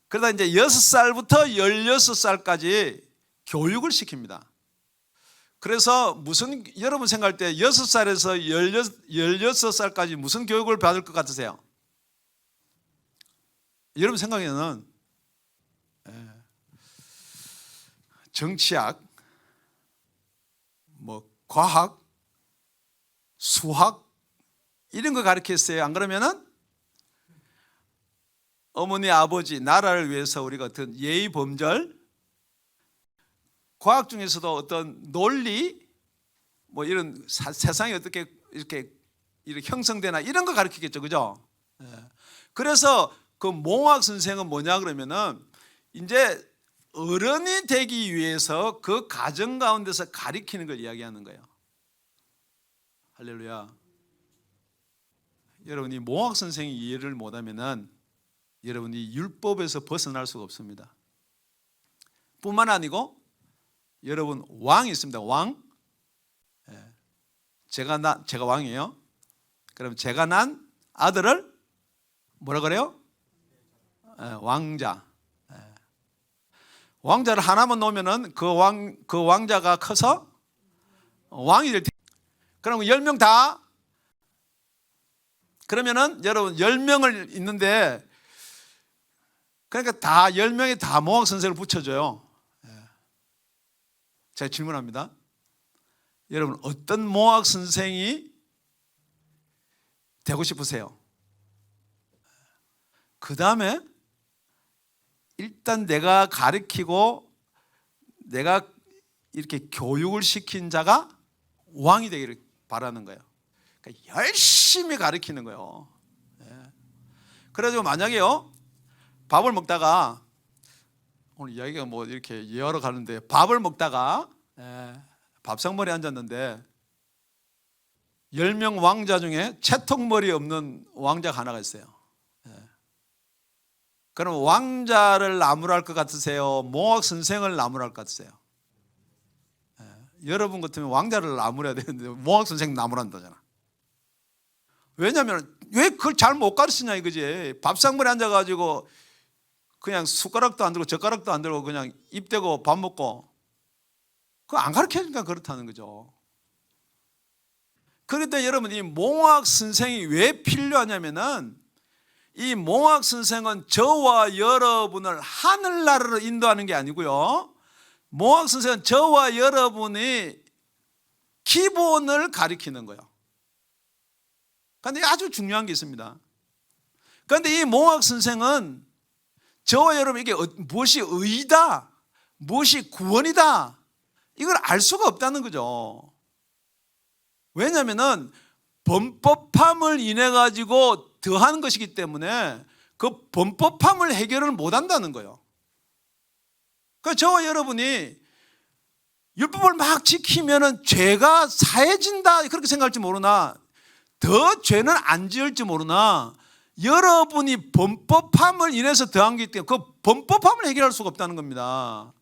그러다 이제 6살부터 16살까지 교육을 시킵니다. 그래서 무슨 여러분 생각할 때 6살에서 16살까지 무슨 교육을 받을 것 같으세요? 여러분 생각에는 정치학, 뭐 과학, 수학 이런 거 가르쳤어요. 안 그러면은 어머니 아버지 나라를 위해서 우리가 어떤 예의 범절, 과학 중에서도 어떤 논리 뭐 이런 세상이 어떻게 이렇게 형성되나 이런 거 가르치겠죠. 그죠? 그래서 그 몽학 선생은 뭐냐 그러면은 이제 어른이 되기 위해서 그 가정 가운데서 가리키는 걸 이야기하는 거예요. 할렐루야. 여러분이 몽학 선생이 이해를 못하면은 여러분이 율법에서 벗어날 수가 없습니다. 뿐만 아니고 여러분 왕이 있습니다. 왕. 제가 왕이에요. 그럼 제가 난 아들을 뭐라 그래요? 왕자. 왕자를 하나만 놓으면은 그 왕자가 커서 왕이 될 테. 그럼 10명 다 그러면은 여러분 10명을 있는데 그러니까 다 10명이 다 몽학 선생을 붙여줘요. 제가 질문합니다. 여러분 어떤 몽학 선생이 되고 싶으세요? 그 다음에 일단 내가 가르치고 내가 이렇게 교육을 시킨 자가 왕이 되기를 바라는 거예요. 그러니까 열심히 가르치는 거예요. 그래가지고 만약에요 밥을 먹다가 오늘 이야기가 뭐 이렇게 예하러 가는데 밥을 먹다가 밥상머리에 앉았는데 10명 왕자 중에 채통머리 없는 왕자가 하나가 있어요. 그럼 왕자를 나무랄 것 같으세요? 몽학 선생을 나무랄 것 같으세요? 여러분 같으면 왕자를 나무래야 되는데 몽학 선생 나무란다잖아. 왜냐하면 왜 그걸 잘 못 가르치냐 이거지. 밥상머리에 앉아가지고 그냥 숟가락도 안 들고 젓가락도 안 들고 그냥 입 대고 밥 먹고 그거 안 가르쳐주니까 그렇다는 거죠. 그런데 여러분 이 몽학 선생이 왜 필요하냐면은 이 몽학 선생은 저와 여러분을 하늘나라로 인도하는 게 아니고요. 몽학 선생은 저와 여러분이 기본을 가리키는 거예요. 그런데 아주 중요한 게 있습니다. 그런데 이 몽학 선생은 저와 여러분 이게 무엇이 의다, 무엇이 구원이다 이걸 알 수가 없다는 거죠. 왜냐하면은 범법함을 인해 가지고 더하는 것이기 때문에 그 범법함을 해결을 못 한다는 거예요. 그러니까 저와 여러분이 율법을 막 지키면은 죄가 사해진다 그렇게 생각할지 모르나 더 죄는 안 지을지 모르나 여러분이 범법함을 인해서 더한 거기 때문에 그 범법함을 해결할 수가 없다는 겁니다.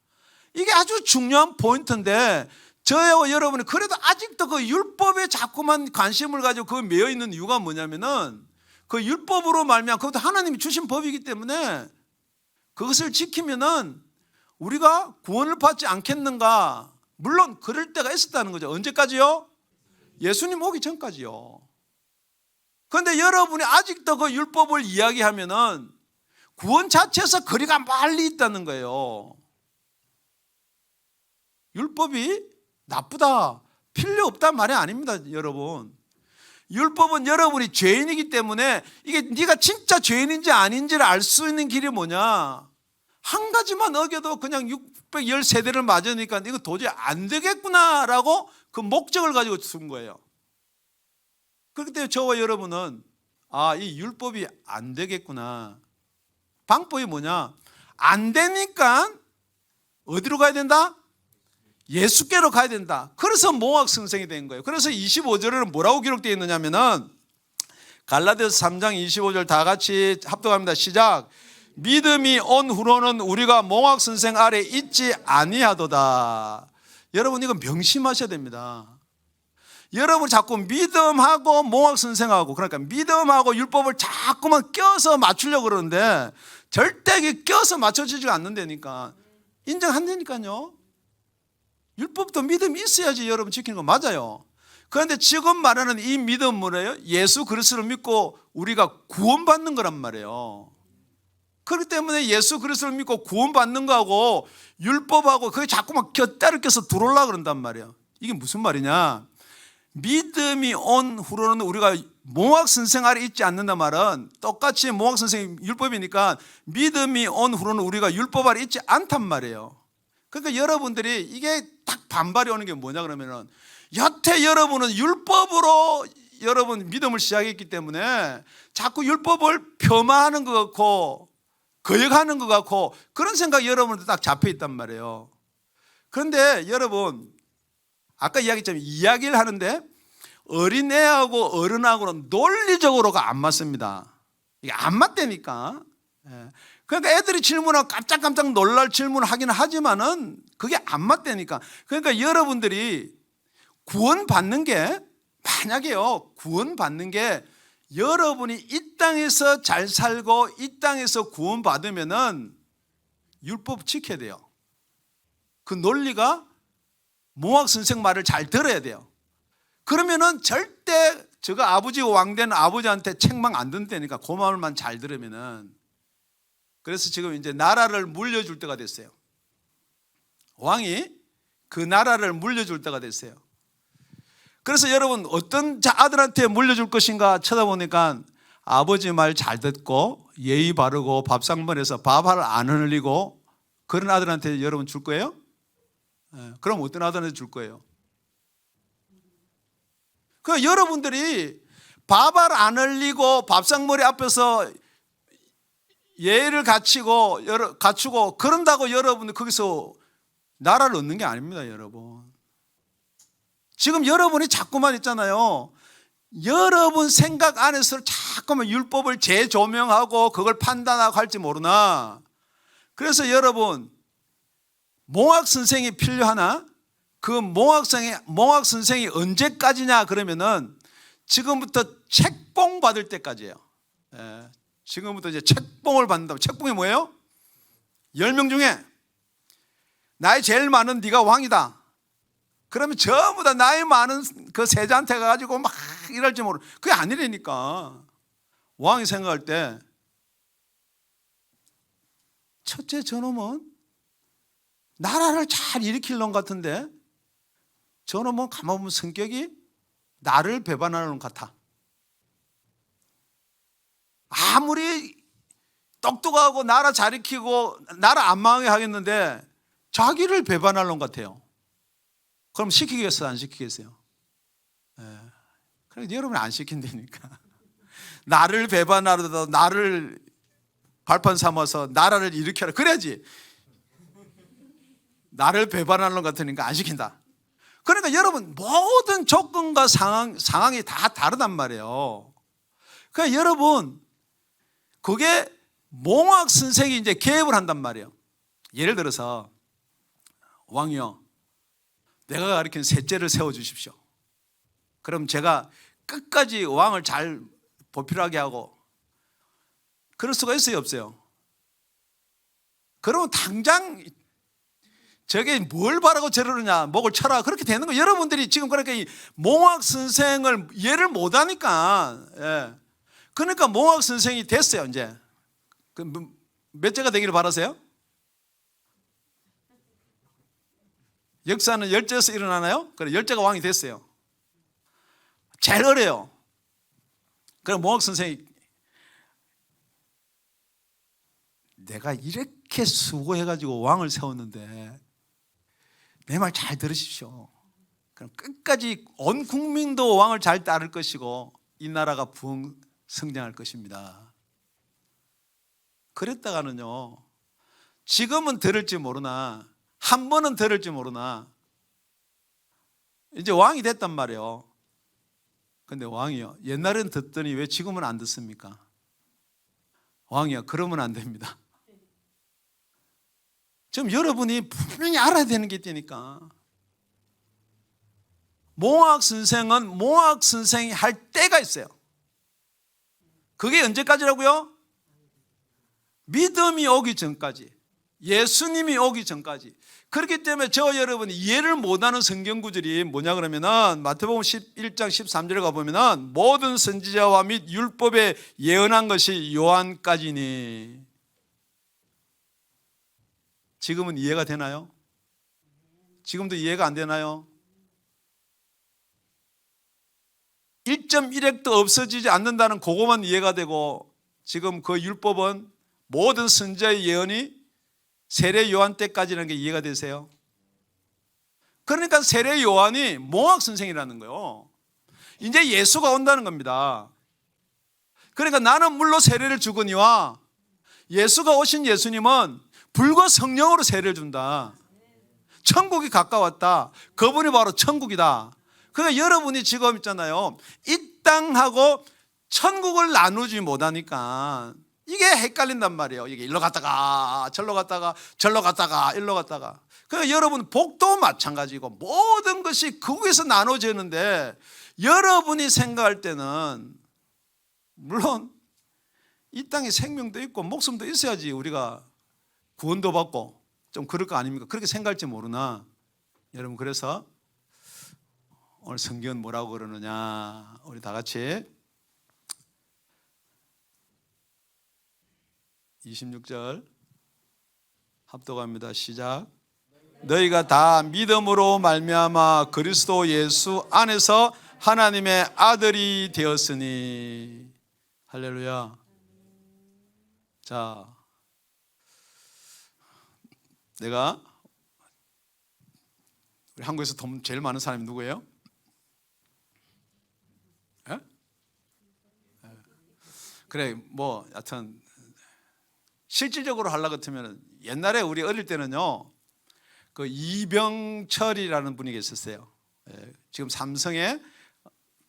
이게 아주 중요한 포인트인데 저와 여러분이 그래도 아직도 그 율법에 자꾸만 관심을 가지고 그 매여 있는 이유가 뭐냐면은 그 율법으로 말미암아 그것도 하나님이 주신 법이기 때문에 그것을 지키면은 우리가 구원을 받지 않겠는가? 물론 그럴 때가 있었다는 거죠. 언제까지요? 예수님 오기 전까지요. 그런데 여러분이 아직도 그 율법을 이야기하면은 구원 자체에서 거리가 멀리 있다는 거예요. 율법이 나쁘다, 필요 없단 말이 아닙니다, 여러분. 율법은 여러분이 죄인이기 때문에 이게 네가 진짜 죄인인지 아닌지를 알 수 있는 길이 뭐냐? 한 가지만 어겨도 그냥 613대를 맞으니까 이거 도저히 안 되겠구나라고 그 목적을 가지고 쓴 거예요. 그렇기 때문에 저와 여러분은 이 율법이 안 되겠구나. 방법이 뭐냐? 안 되니까 어디로 가야 된다? 예수께로 가야 된다. 그래서 몽학 선생이 된 거예요. 그래서 25절에는 뭐라고 기록되어 있느냐면은 갈라디아서 3장 25절 다 같이 합독합니다. 시작. 믿음이 온 후로는 우리가 몽학 선생 아래 있지 아니하도다. 여러분 이거 명심하셔야 됩니다. 여러분 자꾸 믿음하고 몽학 선생하고 그러니까 믿음하고 율법을 자꾸만 껴서 맞추려고 그러는데 절대 이게 껴서 맞춰지지가 않는다니까. 인정 안 되니까요. 율법도 믿음이 있어야지 여러분 지키는 거 맞아요. 그런데 지금 말하는 이 믿음은 뭐예요? 예수 그리스도를 믿고 우리가 구원받는 거란 말이에요. 그렇기 때문에 예수 그리스도를 믿고 구원받는 거하고 율법하고 그게 자꾸만 곁다리 껴서 들어오려고 그런단 말이에요. 이게 무슨 말이냐? 믿음이 온 후로는 우리가 몽학 선생 아래 있지 않는다 말은 똑같이 몽학 선생이 율법이니까 믿음이 온 후로는 우리가 율법 아래 있지 않단 말이에요. 그러니까 여러분들이 이게 딱 반발이 오는 게 뭐냐 그러면은 여태 여러분은 율법으로 여러분 믿음을 시작했기 때문에 자꾸 율법을 폄하하는 것 같고 거역하는 것 같고 그런 생각이 여러분한테 딱 잡혀 있단 말이에요. 그런데 여러분 아까 이야기했지만 이야기를 하는데 어린애하고 어른하고는 논리적으로가 안 맞습니다. 이게 안 맞다니까. 그러니까 애들이 질문하고 깜짝깜짝 놀랄 질문을 하긴 하지만은 그게 안 맞다니까. 그러니까 여러분들이 구원받는 게 만약에요 구원받는 게 여러분이 이 땅에서 잘 살고 이 땅에서 구원받으면은 율법 지켜야 돼요. 그 논리가 몽학 선생 말을 잘 들어야 돼요. 그러면은 절대 저거 아버지 왕된 아버지한테 책망 안 듣다니까 그 말만 잘 들으면은. 그래서 지금 이제 나라를 물려줄 때가 됐어요. 왕이 그 나라를 물려줄 때가 됐어요. 그래서 여러분 어떤 아들한테 물려줄 것인가 쳐다보니까 아버지 말 잘 듣고 예의 바르고 밥상머리에서 밥을 안 흘리고 그런 아들한테 여러분 줄 거예요? 그럼 어떤 아들한테 줄 거예요? 그 여러분들이 밥을 안 흘리고 밥상머리 앞에서 예의를 갖추고 그런다고 여러분 거기서 나라를 얻는 게 아닙니다, 여러분. 지금 여러분이 자꾸만 있잖아요. 여러분 생각 안에서 자꾸만 율법을 재조명하고 그걸 판단하고 할지 모르나. 그래서 여러분 몽학 선생이 필요하나? 그 몽학 선생이 언제까지냐 그러면은 지금부터 책봉 받을 때까지예요. 예, 지금부터 이제 책봉을 받는다고. 책봉이 뭐예요? 10명 중에 나이 제일 많은 네가 왕이다. 그러면 전부 다 나이 많은 그 세자한테 가가지고 막 이럴지 모르. 그게 아니라니까. 왕이 생각할 때 첫째 저놈은 나라를 잘 일으킬 놈 같은데 저놈은 가만 보면 성격이 나를 배반하는 놈 같아. 아무리 똑똑하고 나라 잘 지키고 나라 안 망하게 하겠는데 자기를 배반할 놈 같아요. 그럼 시키겠어요? 안 시키겠어요? 그러니까 여러분이 안 시킨다니까. 나를 배반하려다 나를 발판 삼아서 나라를 일으켜라 그래야지. 나를 배반하는 것 같으니까 안 시킨다. 그러니까 여러분 모든 조건과 상황이 다 다르단 말이에요. 그러니까 여러분 그게 몽학 선생이 이제 개입을 한단 말이에요. 예를 들어서 왕이요, 내가 가르친 셋째를 세워주십시오. 그럼 제가 끝까지 왕을 잘 보필하게 하고 그럴 수가 있어요, 없어요? 그러면 당장 저게 뭘 바라고 저러느냐, 목을 쳐라 그렇게 되는 거예요. 여러분들이 지금 그러니까 이 몽학 선생을 이해를 못하니까. 예. 그러니까 몽학 선생이 됐어요. 이제 몇째가 되기를 바라세요? 역사는 열째에서 일어나나요? 그래, 열째가 왕이 됐어요. 제일 어려요. 그럼 몽학 선생이 내가 이렇게 수고해가지고 왕을 세웠는데 내 말 잘 들으십시오. 그럼 끝까지 온 국민도 왕을 잘 따를 것이고 이 나라가 부흥 성장할 것입니다. 그랬다가는요, 지금은 들을지 모르나 한 번은 들을지 모르나 이제 왕이 됐단 말이에요. 근데 왕이요, 옛날엔 듣더니 왜 지금은 안 듣습니까? 왕이요, 그러면 안 됩니다. 지금 여러분이 분명히 알아야 되는 게 있다니까. 몽학 선생은 몽학 선생이 할 때가 있어요. 그게 언제까지라고요? 믿음이 오기 전까지, 예수님이 오기 전까지. 그렇기 때문에 저 여러분이 이해를 못하는 성경 구절이 뭐냐 그러면은 마태복음 11장 13절에 가보면은 모든 선지자와 및 율법에 예언한 것이 요한까지니. 지금은 이해가 되나요? 지금도 이해가 안 되나요? 1.1핵도 없어지지 않는다는 그거만 이해가 되고, 지금 그 율법은 모든 선지자의 예언이 세례 요한 때까지라는 게 이해가 되세요? 그러니까 세례 요한이 몽학 선생이라는 거예요. 이제 예수가 온다는 겁니다. 그러니까 나는 물로 세례를 주거니와 예수가 오신 예수님은 불과 성령으로 세례를 준다. 천국이 가까웠다. 그분이 바로 천국이다. 그러니까 여러분이 지금 있잖아요, 이 땅하고 천국을 나누지 못하니까 이게 헷갈린단 말이에요. 이게 일로 갔다가 절로 갔다가 절로 갔다가 일로 갔다가. 그러니까 여러분 복도 마찬가지고 모든 것이 거기서 나눠지는데, 여러분이 생각할 때는 물론 이 땅에 생명도 있고 목숨도 있어야지 우리가 구원도 받고 좀 그럴 거 아닙니까? 그렇게 생각할지 모르나 여러분, 그래서 오늘 성경은 뭐라고 그러느냐, 우리 다 같이 26절 합독합니다. 시작. 너희가 다 믿음으로 말미암아 그리스도 예수 안에서 하나님의 아들이 되었으니. 할렐루야. 자, 내가 우리 한국에서 돈 제일 많은 사람이 누구예요? 에? 그래, 뭐 하여튼 실질적으로 하려 같으면 옛날에 우리 어릴 때는요, 그 이병철이라는 분이 계셨어요. 지금 삼성에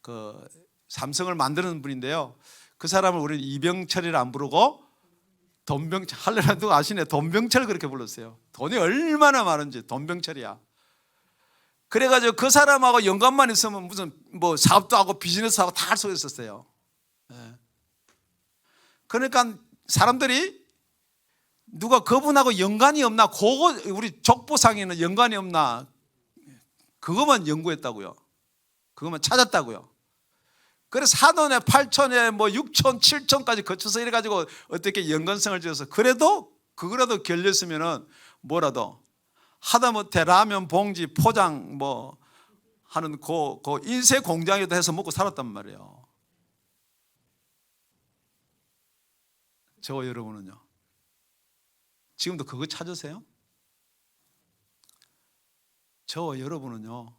그 삼성을 만드는 분인데요. 그 사람을 우리는 이병철이라 안 부르고 돈병철, 할래라 누가 아시네. 돈병철 그렇게 불렀어요. 돈이 얼마나 많은지 돈병철이야. 그래가지고 그 사람하고 연관만 있으면 무슨 뭐 사업도 하고 비즈니스하고 다 할 수 있었어요. 그러니까 사람들이 누가 그분하고 연관이 없나, 그거 우리 족보상에는 연관이 없나, 그것만 연구했다고요. 그것만 찾았다고요. 그래서 사돈에 8천에 뭐 6천, 7천까지 거쳐서 이래가지고 어떻게 연관성을 지어서 그래도 그거라도 결렸으면은 뭐라도 하다못해 라면 봉지 포장 뭐 하는 그 인쇄 공장에도 해서 먹고 살았단 말이에요. 저와 여러분은요, 지금도 그거 찾으세요? 저와 여러분은요,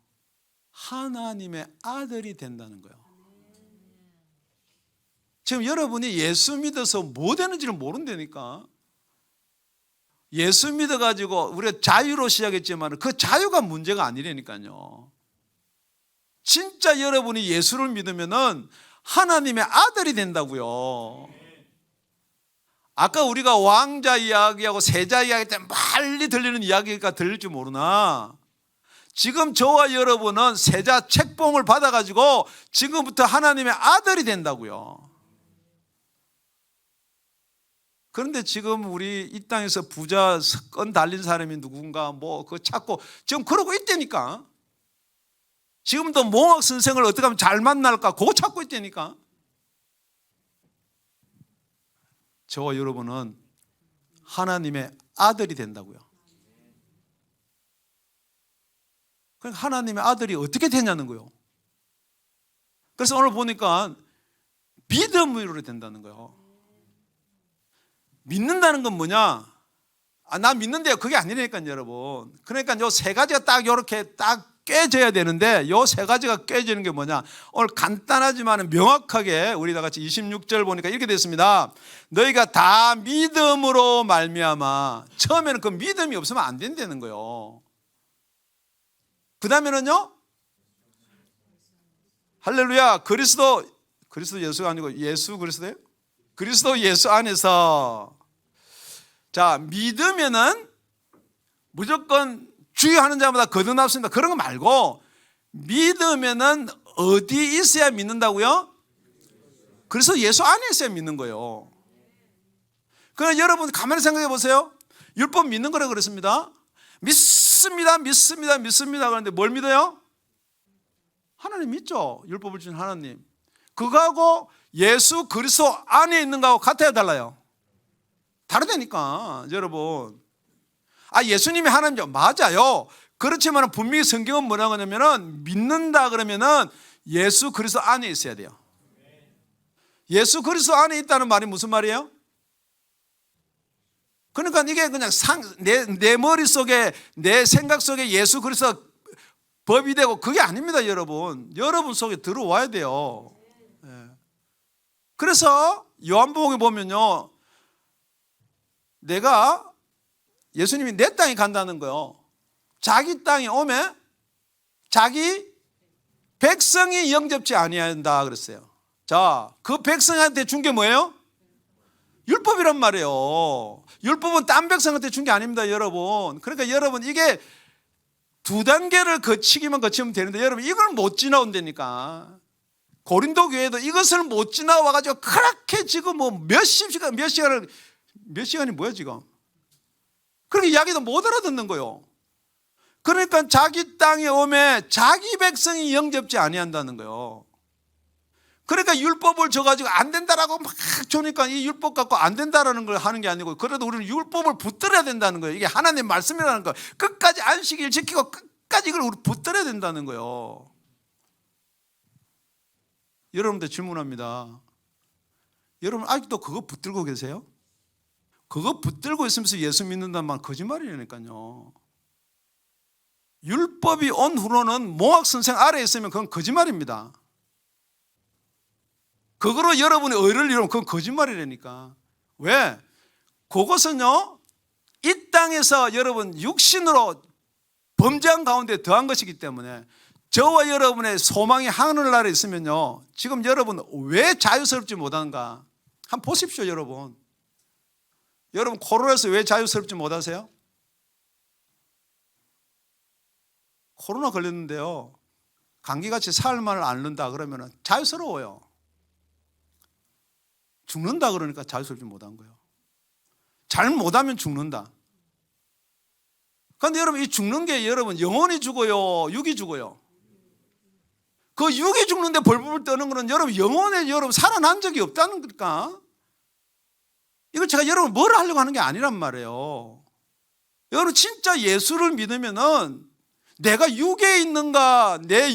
하나님의 아들이 된다는 거예요. 지금 여러분이 예수 믿어서 뭐 되는지를 모른다니까. 예수 믿어가지고 우리가 자유로 시작했지만 그 자유가 문제가 아니라니까요. 진짜 여러분이 예수를 믿으면은 하나님의 아들이 된다고요. 아까 우리가 왕자 이야기하고 세자 이야기 때 빨리 들리는 이야기가 들릴지 모르나, 지금 저와 여러분은 세자 책봉을 받아가지고 지금부터 하나님의 아들이 된다고요. 그런데 지금 우리 이 땅에서 부자 건 달린 사람이 누군가 뭐 그거 찾고 지금 그러고 있다니까. 지금도 몽학 선생을 어떻게 하면 잘 만날까 그거 찾고 있다니까. 저와 여러분은 하나님의 아들이 된다고요. 그러니까 하나님의 아들이 어떻게 되냐는 거예요. 그래서 오늘 보니까 믿음으로 된다는 거예요. 믿는다는 건 뭐냐? 나 믿는데요. 그게 아니라니까요, 여러분. 그러니까 요 세 가지가 딱 이렇게 딱 깨져야 되는데, 요 세 가지가 깨지는 게 뭐냐? 오늘 간단하지만 명확하게 우리 다 같이 26절 보니까 이렇게 됐습니다. 너희가 다 믿음으로 말미암아. 처음에는 그 믿음이 없으면 안 된다는 거예요. 그 다음에는요, 할렐루야, 그리스도 예수가 아니고 예수 그리스도예요? 그리스도 예수 안에서. 자, 믿으면은 무조건 주의하는 자마다 거듭납습니다. 그런 거 말고, 믿으면은 어디 있어야 믿는다고요? 그래서 예수 안에 있어야 믿는 거예요. 그러나 여러분 가만히 생각해 보세요. 율법 믿는 거라 그랬습니다. 믿습니다. 그런데 뭘 믿어요? 하나님 믿죠. 율법을 주신 하나님. 그거하고 예수 그리스도 안에 있는 거하고 같아야 달라요? 다르다니까, 여러분. 예수님이 하나님이죠. 맞아요. 그렇지만 분명히 성경은 뭐라고 하냐면은, 믿는다 그러면은 예수 그리스도 안에 있어야 돼요. 예수 그리스도 안에 있다는 말이 무슨 말이에요? 그러니까 이게 그냥 내 머릿속에, 내 생각 속에 예수 그리스도 법이 되고 그게 아닙니다, 여러분. 여러분 속에 들어와야 돼요. 그래서 요한복음에 보면요, 내가, 예수님이 내 땅에 간다는 거예요. 자기 땅에 오면 자기 백성이 영접지 아니한다 그랬어요. 자, 그 백성한테 준 게 뭐예요? 율법이란 말이에요. 율법은 딴 백성한테 준 게 아닙니다, 여러분. 그러니까 여러분, 이게 두 단계를 거치기만 거치면 되는데, 여러분 이걸 못 지나온다니까. 고린도 교회도 이것을 못 지나와가지고 그렇게 지금 뭐 몇 시간이 뭐야 지금? 그렇게 이야기도 못 알아듣는 거예요. 그러니까 자기 땅에 오면 자기 백성이 영접지 아니한다는 거예요. 그러니까 율법을 줘가지고 안 된다라고 막 주니까 이 율법 갖고 안 된다라는 걸 하는 게 아니고, 그래도 우리는 율법을 붙들어야 된다는 거예요. 이게 하나님 말씀이라는 거. 끝까지 안식일 지키고 끝까지 이걸 우리 붙들어야 된다는 거예요. 여러분들 질문합니다. 여러분 아직도 그거 붙들고 계세요? 그거 붙들고 있으면서 예수 믿는다는 말 거짓말이라니까요. 율법이 온 후로는 몽학 선생 아래에 있으면 그건 거짓말입니다. 그거로 여러분이 의를 이루면 그건 거짓말이라니까. 왜? 그것은요 이 땅에서 여러분 육신으로 범죄한 가운데 더한 것이기 때문에 저와 여러분의 소망이 하늘나라에 있으면요 지금 여러분 왜 자유스럽지 못하는가 한번 보십시오. 여러분 코로나에서 왜 자유스럽지 못하세요? 코로나 걸렸는데요 감기같이 사흘만을 앓는다 그러면 자유스러워요. 죽는다 그러니까 자유스럽지 못한 거예요. 잘 못하면 죽는다. 그런데 여러분 이 죽는 게 여러분 영혼이 죽어요 육이 죽어요? 그 육이 죽는데 벌벌 떠는 거는 여러분 영혼에 여러분 살아난 적이 없다는 거니까. 이걸 제가 여러분 뭐라 하려고 하는 게 아니란 말이에요. 여러분 진짜 예수를 믿으면은 내가 육에 있는가 내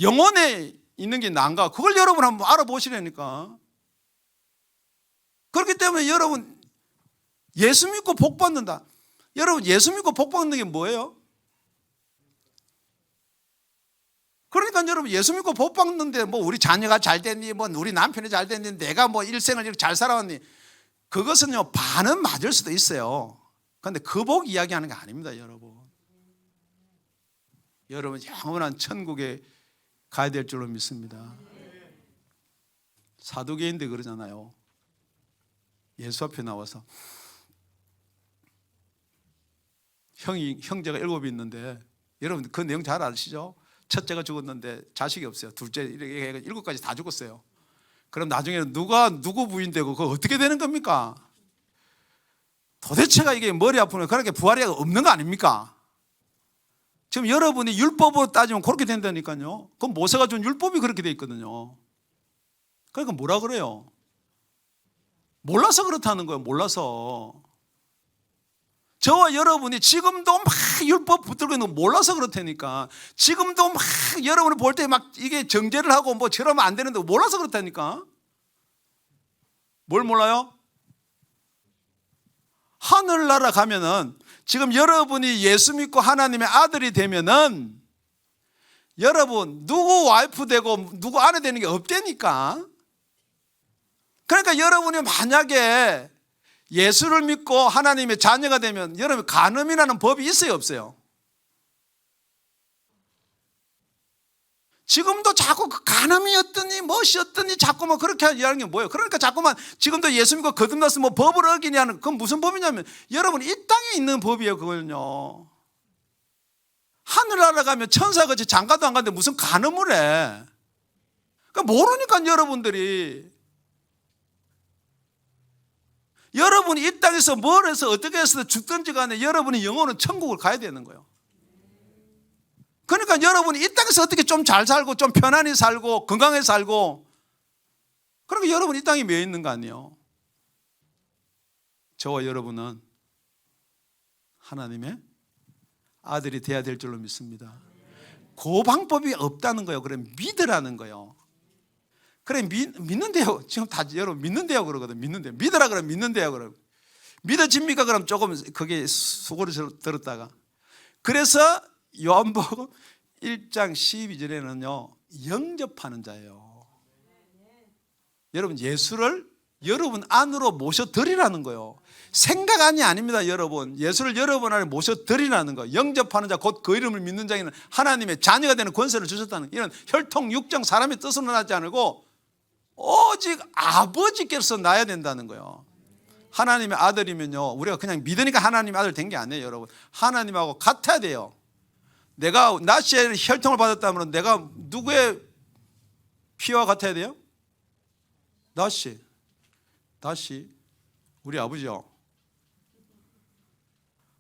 영혼에 있는 게 난가 그걸 여러분 한번 알아보시라니까. 그렇기 때문에 여러분 예수 믿고 복 받는다. 여러분 예수 믿고 복 받는 게 뭐예요? 그러니까 여러분 예수 믿고 복 받는데 뭐 우리 자녀가 잘 됐니 뭐 우리 남편이 잘 됐니 내가 뭐 일생을 이렇게 잘 살아왔니 그것은요 반은 맞을 수도 있어요. 그런데 그 복 이야기하는 게 아닙니다. 여러분 영원한 천국에 가야 될 줄로 믿습니다. 사두개인들 그러잖아요. 예수 앞에 나와서 형제가 7이 있는데 여러분 그 내용 잘 아시죠? 첫째가 죽었는데 자식이 없어요. 둘째 이렇게 해서 7까지 다 죽었어요. 그럼 나중에는 누구 부인 되고 그거 어떻게 되는 겁니까? 도대체가 이게 머리 아프면 그렇게 부활이 없는 거 아닙니까? 지금 여러분이 율법으로 따지면 그렇게 된다니까요. 그럼 모세가 준 율법이 그렇게 돼 있거든요. 그러니까 뭐라 그래요? 몰라서 그렇다는 거예요. 몰라서. 저와 여러분이 지금도 막 율법 붙들고 있는 거 몰라서 그렇다니까. 지금도 막 여러분이 볼 때 막 이게 정죄를 하고 뭐 저러면 안 되는데 몰라서 그렇다니까. 뭘 몰라요? 하늘나라 가면은 지금 여러분이 예수 믿고 하나님의 아들이 되면은 여러분 누구 와이프 되고 누구 아내 되는 게 없다니까. 그러니까 여러분이 만약에 예수를 믿고 하나님의 자녀가 되면 여러분 간음이라는 법이 있어요 없어요? 지금도 자꾸 그 간음이었더니 무엇이었더니 자꾸만 그렇게 하는 게 뭐예요? 그러니까 자꾸만 지금도 예수 믿고 거듭나서 뭐 법을 어기냐는 그건 무슨 법이냐면 여러분 이 땅에 있는 법이에요. 그걸요 하늘나라 가면 천사같이 장가도 안 가는데 무슨 간음을 해? 그러니까 모르니까 여러분이 이 땅에서 뭘 해서 어떻게 해서 죽든지 간에 여러분이 영혼은 천국을 가야 되는 거예요. 그러니까 여러분이 이 땅에서 어떻게 좀 잘 살고 좀 편안히 살고 건강하게 살고 그러니까 여러분 이 땅에 매 있는 거 아니에요. 저와 여러분은 하나님의 아들이 돼야 될 줄로 믿습니다. 그 방법이 없다는 거예요. 그래 믿으라는 거예요. 그래 믿는데요. 지금 다 여러분 믿는데요 그러거든. 믿는데요. 믿으라 그러면 믿는데요 그러면 믿어집니까? 그럼 조금 그게 수고를 들었다가 그래서 요한복음 1장 12절에는요 영접하는 자예요. 여러분 예수를 여러분 안으로 모셔드리라는 거예요. 생각안이 아닙니다. 여러분 예수를 여러분 안에 모셔드리라는 거. 영접하는 자 곧 그 이름을 믿는 자에는 하나님의 자녀가 되는 권세를 주셨다는 이런 혈통 육정 사람의 뜻으로 나지 않고 오직 아버지께서 나야 된다는 거예요. 하나님의 아들이면요 우리가 그냥 믿으니까 하나님의 아들 된 게 아니에요. 여러분 하나님하고 같아야 돼요. 내가 나시의 혈통을 받았다면 내가 누구의 피와 같아야 돼요? 나시 우리 아버지요.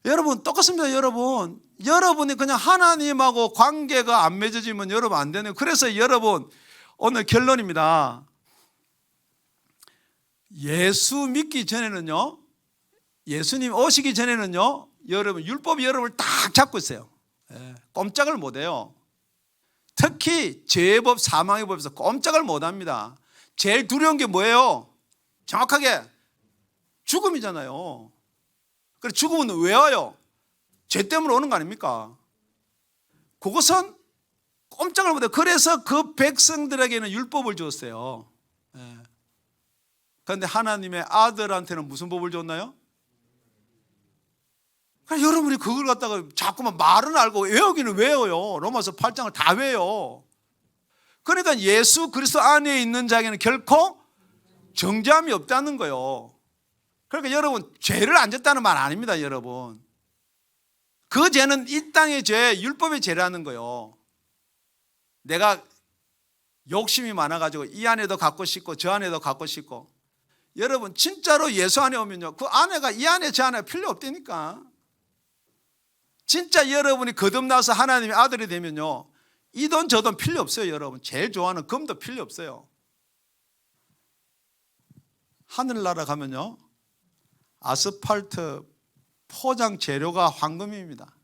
여러분 똑같습니다. 여러분이 그냥 하나님하고 관계가 안 맺어지면 여러분 안 되네요. 그래서 여러분 오늘 결론입니다. 예수 믿기 전에는요 예수님 오시기 전에는요 여러분 율법이 여러분을 딱 잡고 있어요. 꼼짝을 못해요. 특히 죄의 법 사망의 법에서 꼼짝을 못합니다. 제일 두려운 게 뭐예요? 정확하게 죽음이잖아요. 그래서 죽음은 왜 와요? 죄 때문에 오는 거 아닙니까? 그것은 꼼짝을 못해요. 그래서 그 백성들에게는 율법을 주었어요. 그런데 하나님의 아들한테는 무슨 법을 줬나요? 그러니까 여러분이 그걸 갖다가 자꾸만 말은 알고 외우기는 외워요. 로마서 8장을 다 외워. 그러니까 예수 그리스도 안에 있는 자에게는 결코 정죄함이 없다는 거예요. 그러니까 여러분 죄를 안 졌다는 말 아닙니다. 여러분 그 죄는 이 땅의 죄, 율법의 죄라는 거예요. 내가 욕심이 많아가지고 이 안에도 갖고 싶고 저 안에도 갖고 싶고. 여러분 진짜로 예수 안에 오면요 그 아내가 이 안에 저 안에 필요 없다니까. 진짜 여러분이 거듭나서 하나님의 아들이 되면요 이 돈 저 돈 필요 없어요. 여러분 제일 좋아하는 금도 필요 없어요. 하늘나라 가면요 아스팔트 포장 재료가 황금입니다.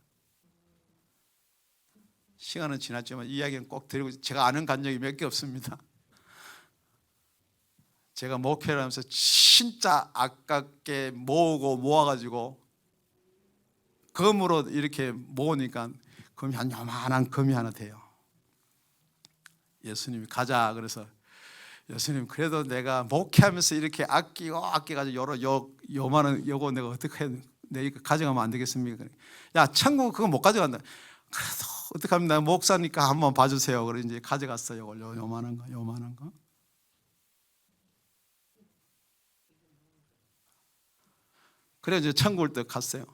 시간은 지났지만 이 이야기는 꼭 드리고, 제가 아는 간증이 몇 개 없습니다. 제가 목회를 하면서 진짜 아깝게 모아가지고 금으로 이렇게 모으니까 금이 한 요만한 금이 하나 돼요. 예수님이 가자 그래서, 예수님 그래도 내가 목회하면서 이렇게 아껴가지고 요만한 요거 내가 어떻게 해, 내가 이거 가져가면 안 되겠습니까? 야 천국 그거 못 가져간다. 그래도 어떻게 하면 내가 목사니까 한번 봐주세요. 그래 이제 가져갔어요. 요만한 거. 그래 이제 천국을 딱 갔어요.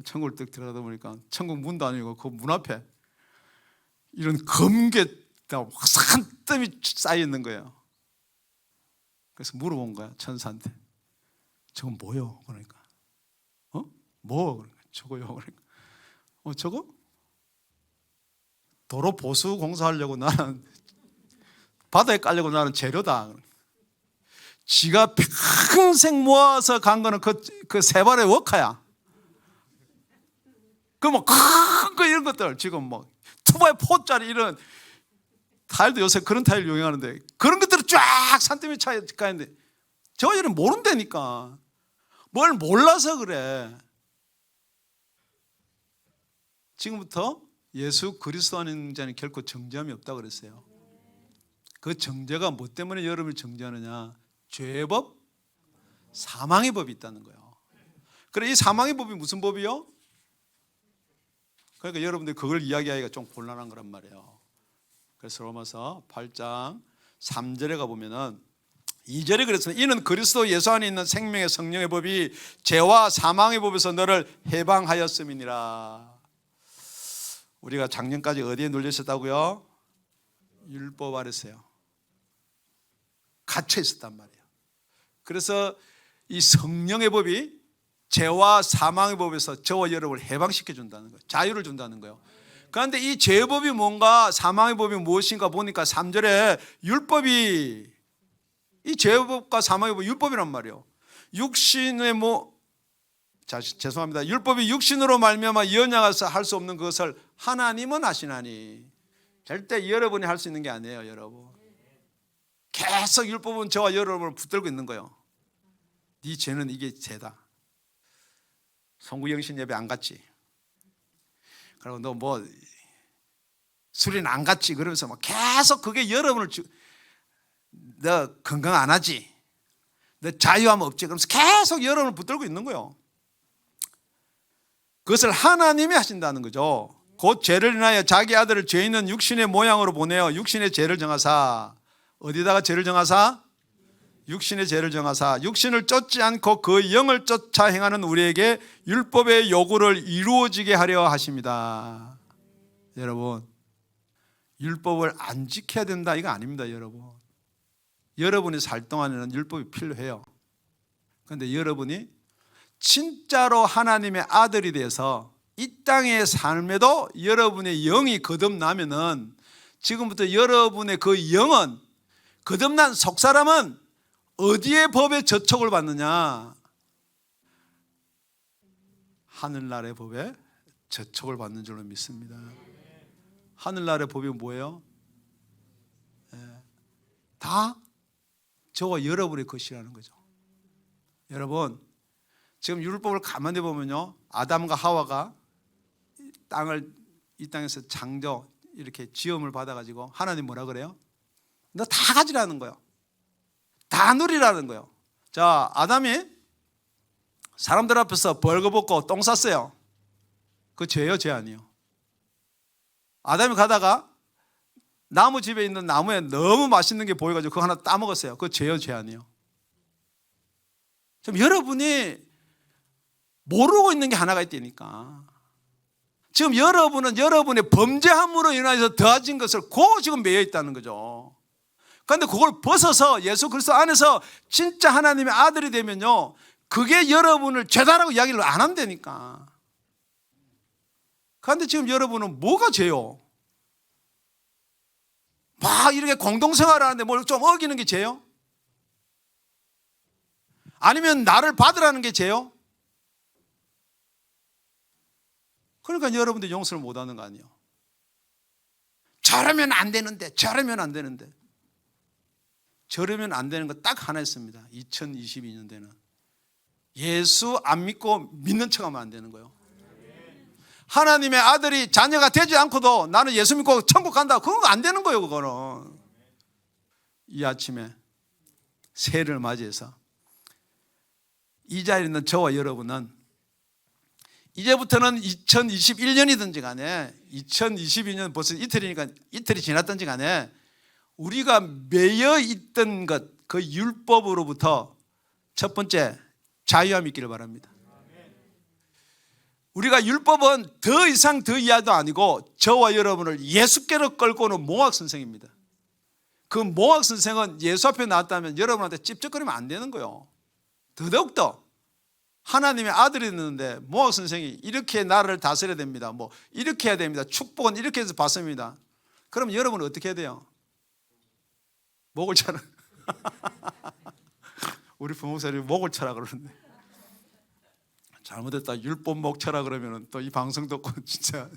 천국을 딱 들어가다 보니까 천국 문도 아니고 그 문 앞에 이런 검게 산더미 쌓여 있는 거예요. 그래서 물어본 거야 천사한테. 저건 뭐요? 그러니까 뭐? 그러니까 저거요. 그러니까 저거? 도로 보수 공사하려고 나는 바다에 깔려고 나는 재료다. 지가 평생 모아서 간 거는 그 세 발의 워카야. 그 뭐 큰 거 이런 것들 지금 뭐 2x4짜리 이런 타일도 요새 그런 타일 유행하는데 그런 것들을 쫙 산더미 차에 가는데 저희는 모른다니까. 뭘 몰라서 그래. 지금부터 예수 그리스도 안에 있는 자는 결코 정죄함이 없다고 그랬어요. 그 정죄가 뭐 때문에 여러분을 정죄하느냐? 죄의 법, 사망의 법이 있다는 거예요. 그래 이 사망의 법이 무슨 법이요? 그러니까 여러분들 그걸 이야기하기가 좀 곤란한 거란 말이에요. 그래서 로마서 8장 3절에 가보면은 2절에 그랬어요. 이는 그리스도 예수 안에 있는 생명의 성령의 법이 죄와 사망의 법에서 너를 해방하였음이니라. 우리가 작년까지 어디에 눌려 있었다고요? 율법 아래서요. 갇혀 있었단 말이에요. 그래서 이 성령의 법이 죄와 사망의 법에서 저와 여러분을 해방시켜 준다는 거예요. 자유를 준다는 거예요. 그런데 이 죄의 법이 뭔가 사망의 법이 무엇인가 보니까 3절에 율법이, 이 죄의 법과 사망의 법이 율법이란 말이에요. 육신의 죄송합니다. 율법이 육신으로 말미암아 연약해서 할 수 없는 것을 하나님은 하시나니. 절대 여러분이 할 수 있는 게 아니에요. 여러분 계속 율법은 저와 여러분을 붙들고 있는 거예요. 네 죄는 이게 죄다. 송구영신 예배 안 갔지? 그리고 너 뭐 술이는 안 갔지? 그러면서 막 계속 그게 여러분을 너 건강 안 하지? 너 자유함 없지? 그러면서 계속 여러분을 붙들고 있는 거예요. 그것을 하나님이 하신다는 거죠. 곧 죄를 인하여 자기 아들을 죄 있는 육신의 모양으로 보내어 육신의 죄를 정하사. 어디다가 죄를 정하사? 육신의 죄를 정하사 육신을 쫓지 않고 그 영을 쫓아 행하는 우리에게 율법의 요구를 이루어지게 하려 하십니다. 여러분 율법을 안 지켜야 된다 이거 아닙니다. 여러분이 살 동안에는 율법이 필요해요. 그런데 여러분이 진짜로 하나님의 아들이 돼서 이 땅의 삶에도 여러분의 영이 거듭나면은 지금부터 여러분의 그 영은 거듭난 속사람은 어디에 법의 저촉을 받느냐? 하늘나라의 법에 저촉을 받는 줄로 믿습니다. 하늘나라의 법이 뭐예요? 다 저와 여러분의 것이라는 거죠. 여러분 지금 율법을 가만히 보면요, 아담과 하와가 이 땅에서 창조 이렇게 지음을 받아가지고 하나님 뭐라 그래요? 너 다 가지라는 거예요. 다 누리라는 거예요. 자, 아담이 사람들 앞에서 벌거벗고 똥 쌌어요. 그거 죄예요, 죄 아니에요? 아담이 가다가 나무 집에 있는 나무에 너무 맛있는 게 보여가지고 그거 하나 따먹었어요. 그거 죄예요, 죄 아니에요? 지금 여러분이 모르고 있는 게 하나가 있다니까. 지금 여러분은 여러분의 범죄함으로 인해서 더해진 것을 그 지금 매여 있다는 거죠. 그런데 그걸 벗어서 예수 그리스도 안에서 진짜 하나님의 아들이 되면요, 그게 여러분을 죄다라고 이야기를 안 한다니까. 그런데 지금 여러분은 뭐가 죄요? 막 이렇게 공동생활을 하는데 뭘 좀 어기는 게 죄요? 아니면 나를 받으라는 게 죄요? 그러니까 여러분들 용서를 못하는 거 아니에요. 저러면 안 되는데, 저러면 안 되는데. 저러면 안 되는 거 딱 하나 있습니다. 2022년대는 예수 안 믿고 믿는 척하면 안 되는 거예요. 하나님의 아들이 자녀가 되지 않고도 나는 예수 믿고 천국 간다, 그건 안 되는 거예요. 그거는. 이 아침에 새해를 맞이해서 이 자리에 있는 저와 여러분은 이제부터는 2021년이든지 간에 2022년 벌써 이틀이 지났든지 간에 우리가 매여 있던 것, 그 율법으로부터 첫 번째 자유함이 있기를 바랍니다. 우리가 율법은 더 이상 더 이하도 아니고 저와 여러분을 예수께로 끌고 오는 몽학 선생입니다. 그 몽학 선생은 예수 앞에 나왔다면 여러분한테 찝쩍거리면 안 되는 거예요. 더더욱더 하나님의 아들이 있는데 몽학 선생이 이렇게 나라를 다스려야 됩니다, 뭐 이렇게 해야 됩니다, 축복은 이렇게 해서 받습니다. 그럼 여러분은 어떻게 해야 돼요? 목을 차라. 우리 부목사님이 목을 차라 그러는데 잘못했다 율법 목 차라 그러면 또 이 방송 듣고 진짜.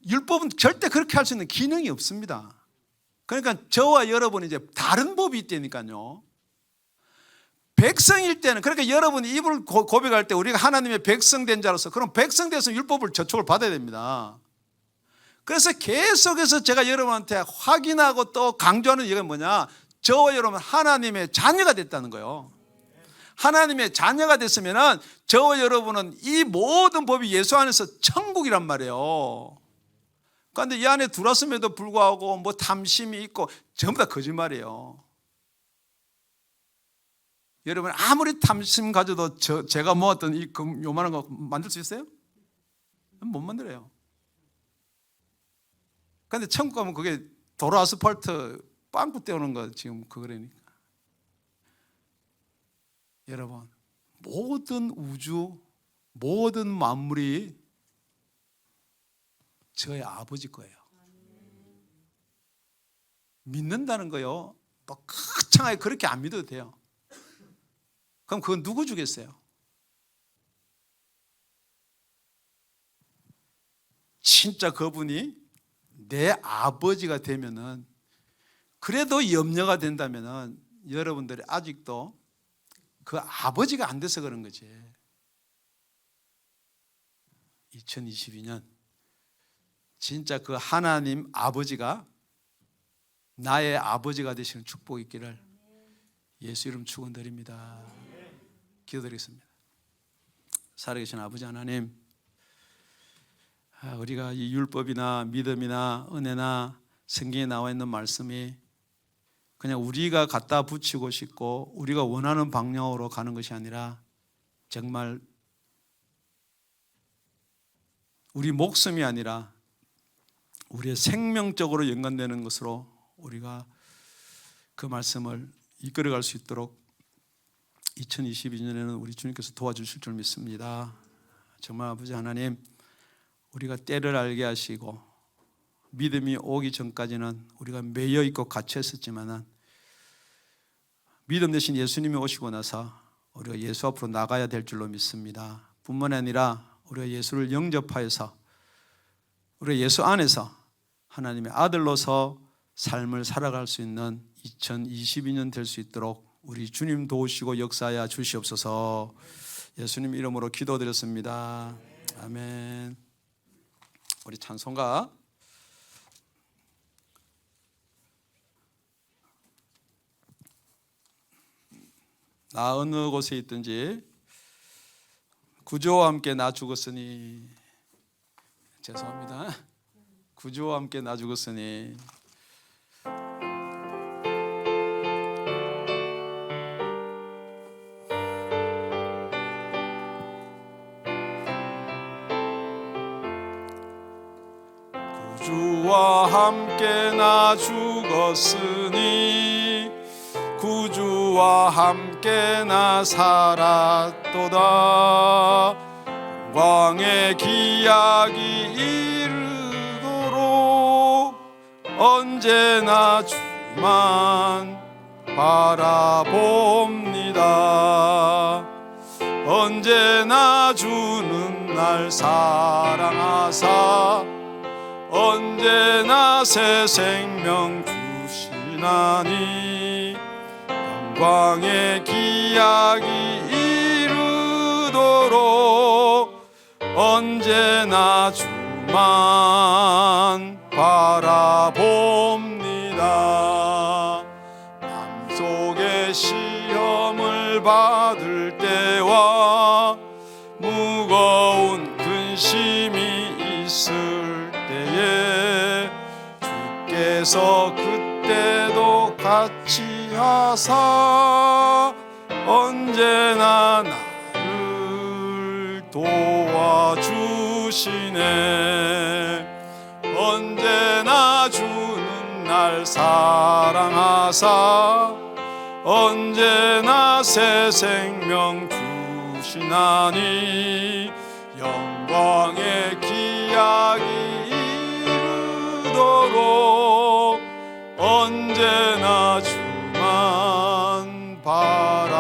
율법은 절대 그렇게 할 수 있는 기능이 없습니다. 그러니까 저와 여러분이 이제 다른 법이 있다니까요. 백성일 때는, 그러니까 여러분이 입을 고백할 때 우리가 하나님의 백성 된 자로서, 그럼 백성 돼서 율법을 저촉을 받아야 됩니다. 그래서 계속해서 제가 여러분한테 확인하고 또 강조하는 이유가 뭐냐, 저와 여러분 하나님의 자녀가 됐다는 거예요. 하나님의 자녀가 됐으면 저와 여러분은 이 모든 법이 예수 안에서 천국이란 말이에요. 그런데 이 안에 들어왔음에도 불구하고 뭐 탐심이 있고 전부 다 거짓말이에요. 여러분 아무리 탐심 가져도 제가 모았던 이 요만한 거 만들 수 있어요? 못 만들어요. 그런데 천국 가면 그게 도로 아스팔트 빵꾸 떼우는 거 지금 그거라니까. 여러분 모든 우주, 모든 만물이 저의 아버지 거예요. 믿는다는 거요, 뭐 거창하게 그렇게 안 믿어도 돼요. 그럼 그건 누구 주겠어요? 진짜 그분이 내 아버지가 되면은, 그래도 염려가 된다면은 여러분들이 아직도 그 아버지가 안 돼서 그런 거지. 2022년 진짜 그 하나님 아버지가 나의 아버지가 되시는 축복이 있기를 예수 이름 축원드립니다. 기도드리겠습니다. 살아계신 아버지 하나님, 우리가 이 율법이나 믿음이나 은혜나 성경에 나와 있는 말씀이 그냥 우리가 갖다 붙이고 싶고 우리가 원하는 방향으로 가는 것이 아니라 정말 우리 목숨이 아니라 우리의 생명적으로 연관되는 것으로 우리가 그 말씀을 이끌어갈 수 있도록 2022년에는 우리 주님께서 도와주실 줄 믿습니다. 정말 아버지 하나님, 우리가 때를 알게 하시고 믿음이 오기 전까지는 우리가 매여 있고 갇혀 있었지만은 믿음 대신 예수님이 오시고 나서 우리가 예수 앞으로 나가야 될 줄로 믿습니다. 뿐만 아니라 우리가 예수를 영접하여서 우리가 예수 안에서 하나님의 아들로서 삶을 살아갈 수 있는 2022년 될 수 있도록 우리 주님 도우시고 역사하여 주시옵소서. 예수님 이름으로 기도드렸습니다. 아멘. 우리 찬송가 나 어느 곳에 있든지 구주와 함께 나 죽었으니, 죄송합니다. 구주와 함께 나 죽었으니 구주와 함께 나 죽었으니 구주와 함께 나 살았도다. 영광의 기약이 이르도록 언제나 주만 바라봅니다. 언제나 주는 날 사랑하사 언제나 새 생명 주시나니 영광의 기약이 이르도록 언제나 주만 바라봅니다. 맘속에 시험을 받을 때와 무거운 근심이 있을 때에 주께서 그때도 같이 하사 언제나 나를 도와주시네. 언제나 주는 날 사랑하사 언제나 새 생명 주시나니 영광의 기약이 이르도록 언제나 주만 바라봅니다.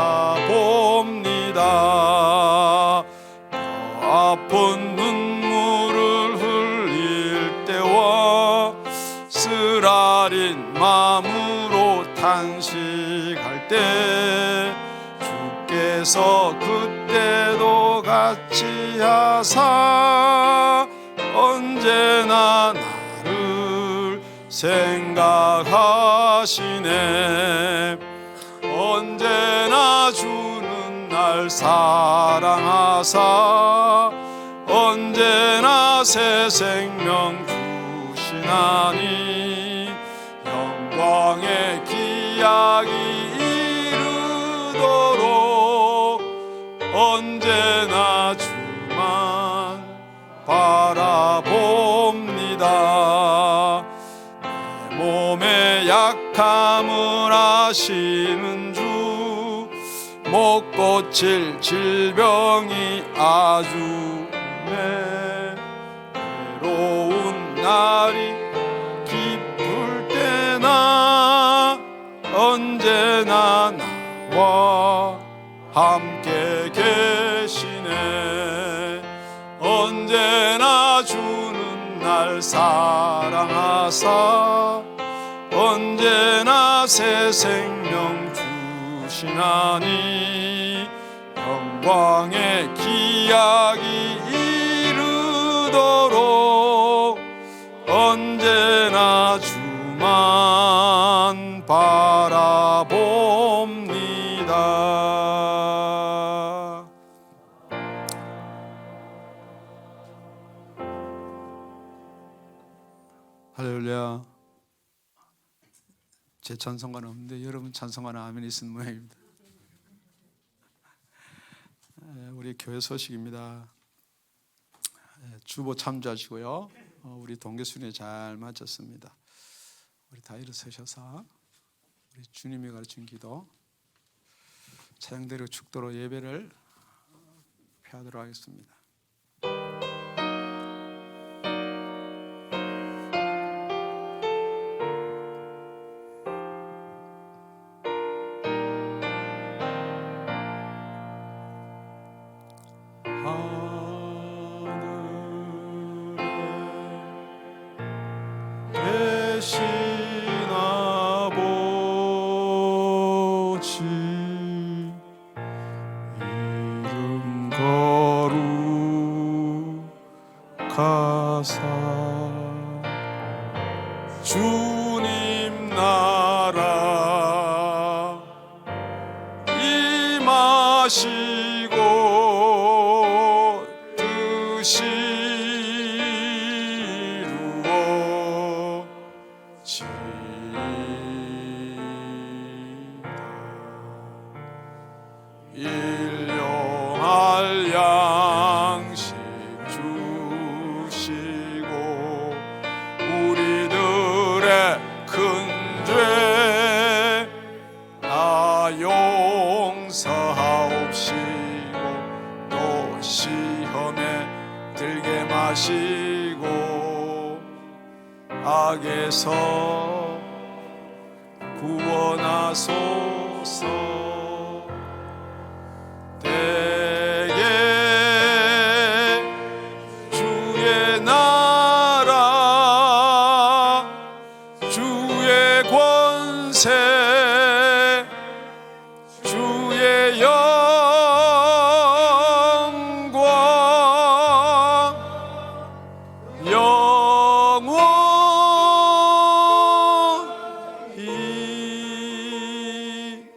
아픈 눈물을 흘릴 때와 쓰라린 마음으로 탄식할 때 주께서 그때도 같이 하사 언제나 나를 생각하시네. 언제나 주는 날 사랑하사 언제나 새 생명 주시나니 영광의 기약이 이르도록 언제나 주만 바라봅니다. 내 몸의 약함을 아시는 주 못 고칠 질병이 아주 외로운 날이 기쁠 때나 언제나 나와 함께 계시네. 언제나 주는 날 사랑하사 언제나 새 생명 주시나니 영광의 기약이 이르도록 언제나 주만 바라봅니다. 할렐루야. 제 찬송가는 없는데 여러분 찬송가는 아멘 있는 모양입니다. 우리 교회 소식입니다. 주보 참조하시고요. 우리 동계순회 잘 마쳤습니다. 우리 다 일어서셔서 우리 주님이 가르친 기도 찬양대로 축도로 예배를 펴도록 하겠습니다. 계신 아버지 이름 거룩하사 주님 나라 임하옵소서. 하시고 뜻이 이루어지다. 일용할 양식 주시고 우리들의 큰 죄 다 용서하옵시고 또 시험에 들게 마시고 악에서 구원하소서. 대개 주의 나라 주의 권세 주의 영광 영원히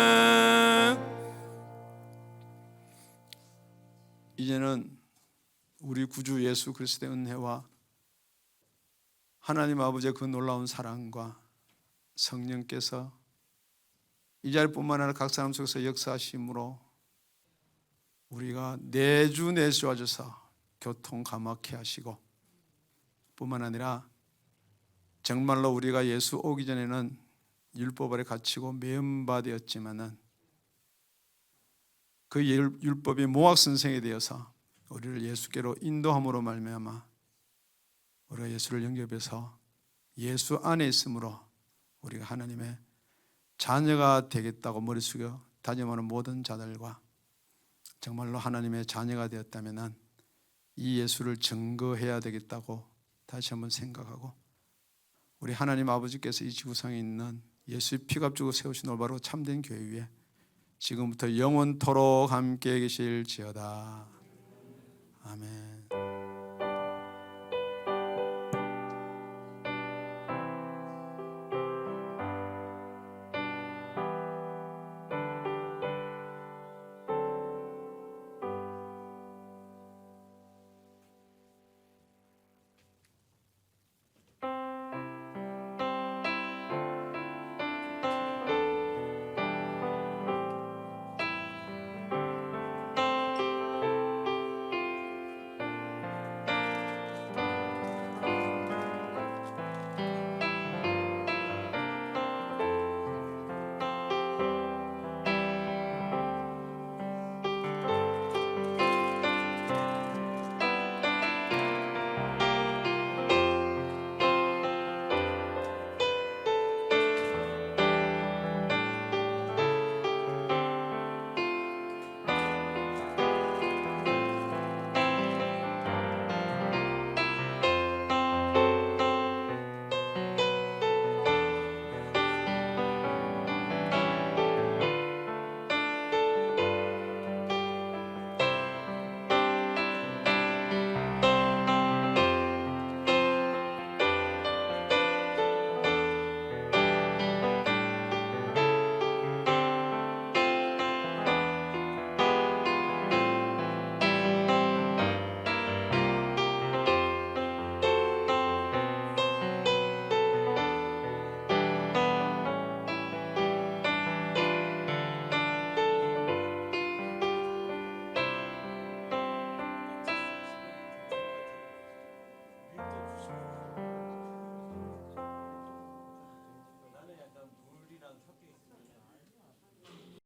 아멘. 이제는 우리 구주 예수 그리스도의 은혜와 하나님 아버지의 그 놀라운 사랑과 성령께서 이 자리뿐만 아니라 각 사람 속에서 역사하심으로 우리가 내주 내주하셔서 교통 감막케 하시고 뿐만 아니라 정말로 우리가 예수 오기 전에는 율법 아래 갇히고 매음바 되었지만은 그 율법이 모학 선생이 되어서 우리를 예수께로 인도함으로 말미암아 우리가 예수를 영접해서 예수 안에 있으므로 우리가 하나님의 자녀가 되겠다고 머리 숙여 다짐하는 모든 자들과 정말로 하나님의 자녀가 되었다면 이 예수를 증거해야 되겠다고 다시 한번 생각하고 우리 하나님 아버지께서 이 지구상에 있는 예수의 피값주고 세우신 올바로 참된 교회 위에 지금부터 영원토록 함께 계실지어다. 아멘.